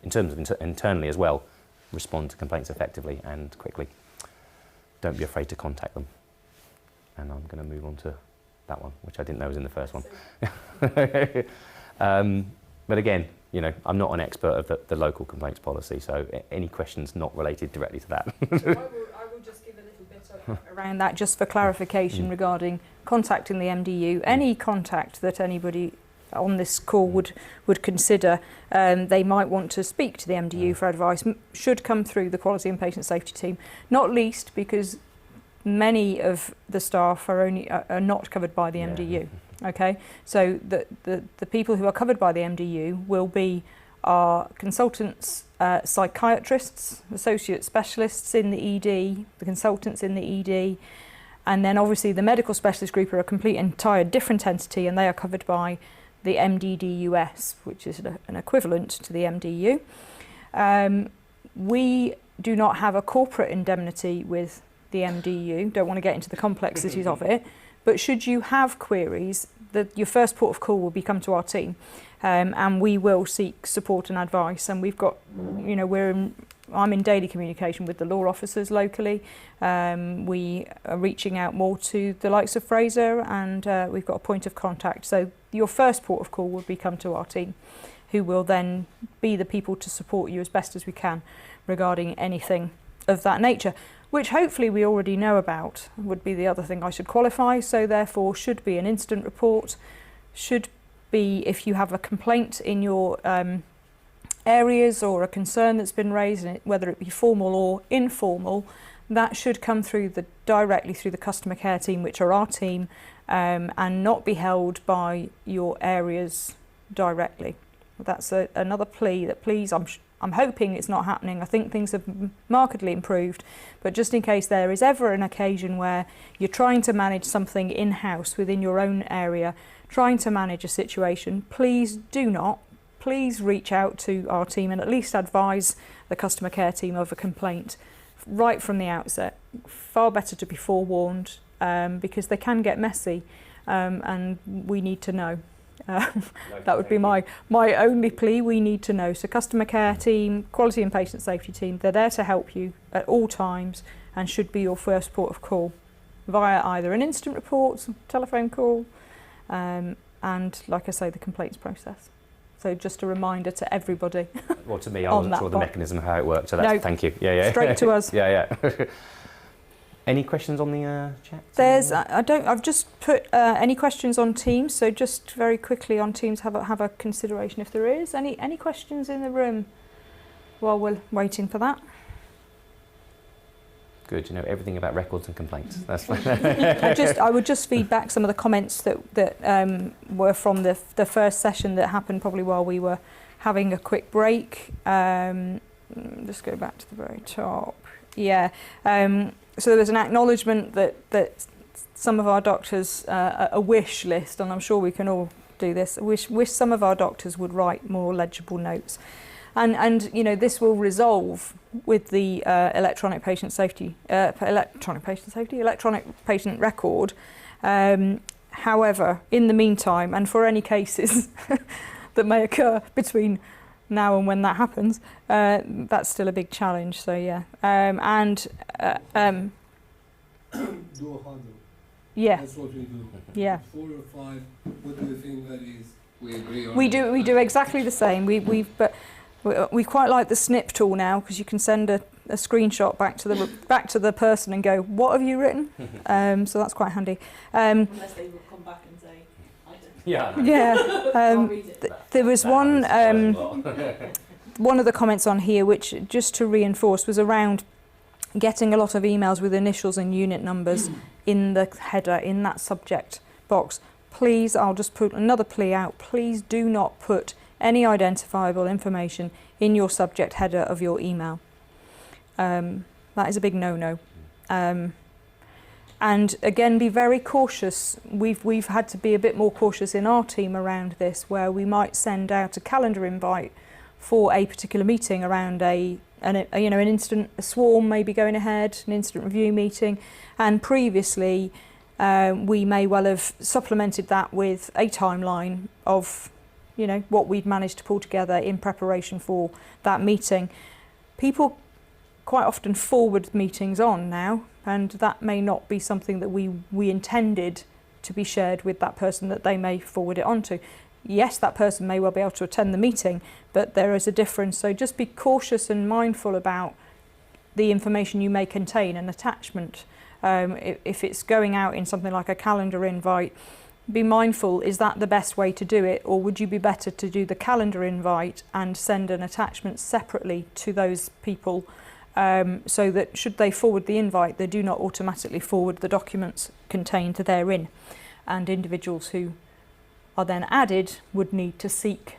in terms of internally as well, respond to complaints effectively and quickly. Don't be afraid to contact them. And I'm going to move on to that one, which I didn't know was in the first one. But again, you know, I'm not an expert of the local complaints policy, so any questions not related directly to that. I will just give a little bit around that just for clarification regarding contacting the MDU. Any contact that anybody on this call would consider, they might want to speak to the MDU for advice, should come through the quality and patient safety team, not least because many of the staff are not covered by the MDU. Okay, so the people who are covered by the MDU will be our consultants, psychiatrists, associate specialists in the ED, the consultants in the ED, and then obviously the medical specialist group are a entire different entity, and they are covered by the MDDUS, which is an equivalent to the MDU. We do not have a corporate indemnity with the MDU, don't want to get into the complexities of it, but should you have queries, your first port of call will be come to our team, and we will seek support and advice. And we've got, you know, I'm in daily communication with the law officers locally. We are reaching out more to the likes of Fraser, and we've got a point of contact. So your first port of call would be come to our team, who will then be the people to support you as best as we can regarding anything of that nature, which hopefully we already know about, would be the other thing I should qualify. So therefore should be an incident report, should be if you have a complaint in your areas or a concern that's been raised, whether it be formal or informal, that should come through directly through the customer care team, which are our team, and not be held by your areas directly. That's another plea that please, I'm hoping it's not happening. I think things have markedly improved, but just in case there is ever an occasion where you're trying to manage something in-house within your own area, trying to manage a situation, please reach out to our team and at least advise the customer care team of a complaint right from the outset. Far better to be forewarned, because they can get messy, and we need to know. That would be my only plea. We need to know. So customer care team, quality and patient safety team, they're there to help you at all times and should be your first port of call via either an instant report, telephone call, and like I say, the complaints process. So just a reminder to everybody. Well, to me, I wasn't sure the mechanism of how it worked, so that's, thank you. Yeah. Straight to us. Yeah. Any questions on the chat? I've just put any questions on Teams, so just very quickly on Teams, have a consideration if there is. Any questions in the room while we're waiting for that? Good, you know everything about records and complaints. That's fine. I would just feed back some of the comments that were from the first session that happened probably while we were having a quick break. Just go back to the very top. Yeah. So there was an acknowledgement that some of our doctors, a wish list, and I'm sure we can all do this, wish some of our doctors would write more legible notes. And you know, this will resolve with the electronic patient record. However, in the meantime, and for any cases that may occur between now and when that happens, that's still a big challenge. So yeah, do a huddle. Yeah, That's what we do. yeah. 4 or 5. What do you think that is? We agree on We do exactly the same. We quite like the snip tool now, because you can send a screenshot back to the person and go, what have you written? So that's quite handy. Unless they will come back and say, I don't. Yeah. Yeah. I'll read it. There was one of the comments on here, which just to reinforce, was around getting a lot of emails with initials and unit numbers in the header, in that subject box. Please, I'll just put another plea out. Please do not put any identifiable information in your subject header of your email. That is a big no-no. And again, be very cautious. We've had to be a bit more cautious in our team around this, where we might send out a calendar invite for a particular meeting around an instant, a swarm may be going ahead, an instant review meeting, and previously we may well have supplemented that with a timeline of, you know, what we'd managed to pull together in preparation for that meeting. People quite often forward meetings on now, and that may not be something that we intended to be shared with that person that they may forward it on to. Yes, that person may well be able to attend the meeting, but there is a difference. So just be cautious and mindful about the information you may contain, an attachment. If it's going out in something like a calendar invite, be mindful, is that the best way to do it, or would you be better to do the calendar invite and send an attachment separately to those people, so that should they forward the invite, they do not automatically forward the documents contained therein, and individuals who are then added would need to seek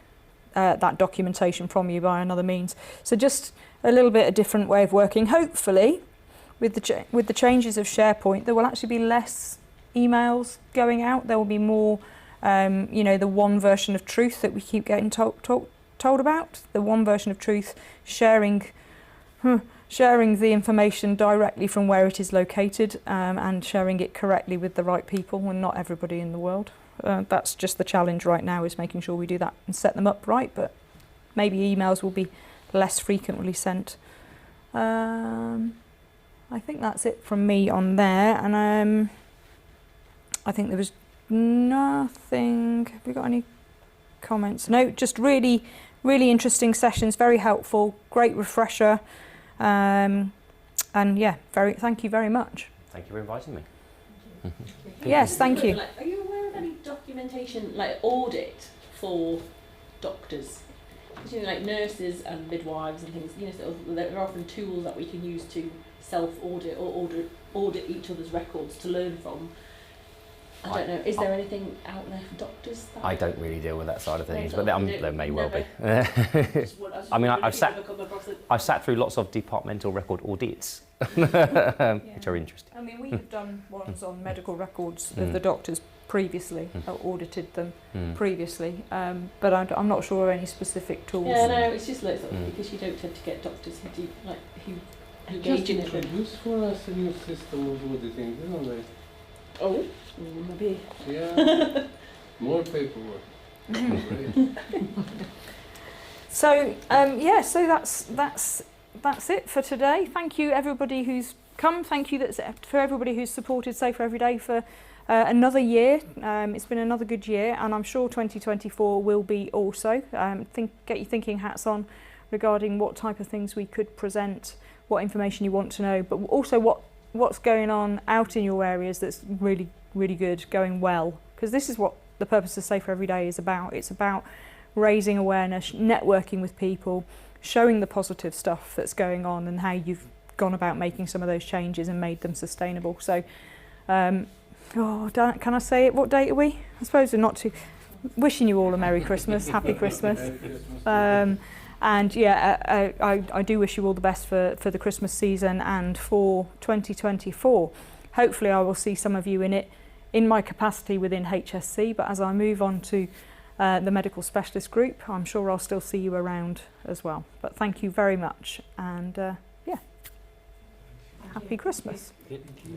that documentation from you by another means. So just a little bit a different way of working. Hopefully, with the changes of SharePoint, there will actually be less emails going out. There will be more, the one version of truth that we keep getting told about. The one version of truth, sharing the information directly from where it is located, and sharing it correctly with the right people, and not everybody in the world. That's just the challenge right now, is making sure we do that and set them up right, but maybe emails will be less frequently sent. I think that's it from me on there, and I think there was nothing. Have we got any comments? No, just really, really interesting sessions, very helpful, great refresher, and yeah, thank you very much. Thank you for inviting me. Yes, thank you. Are you aware of any documentation, like audit for doctors? Because, like nurses and midwives and things, there are often tools that we can use to self-audit or audit each other's records to learn from. I don't know. Is there anything out there for doctors? That I don't really deal with that side of things, No, but you don't. there may well be. I mean, I've sat through lots of departmental record audits, which are interesting. I mean, we have done ones on medical records of the doctors previously, or audited them previously, but I'm not sure of any specific tools. Yeah, no, it's just like because you don't tend to get doctors who do who engage Just in it. introduce for us a new system of auditing, isn't it? Oh, maybe. Yeah. More paperwork. Great. So so that's it for today. Thank you everybody who's come. Thank you for everybody who's supported Safer Every Day for another year. It's been another good year, and I'm sure 2024 will be also. Get your thinking hats on regarding what type of things we could present, what information you want to know, but also what's going on out in your areas that's really, really good, going well. Because this is what the purpose of Safer Every Day is about. It's about raising awareness, networking with people, showing the positive stuff that's going on and how you've gone about making some of those changes and made them sustainable. So, can I say it? What date are we? I suppose we're not too... Wishing you all a Merry Christmas, Happy Christmas. And yeah, I do wish you all the best for the Christmas season and for 2024. Hopefully I will see some of you in it in my capacity within HSC, but as I move on to the medical specialist group, I'm sure I'll still see you around as well. But thank you very much, and Happy Christmas. Thank you.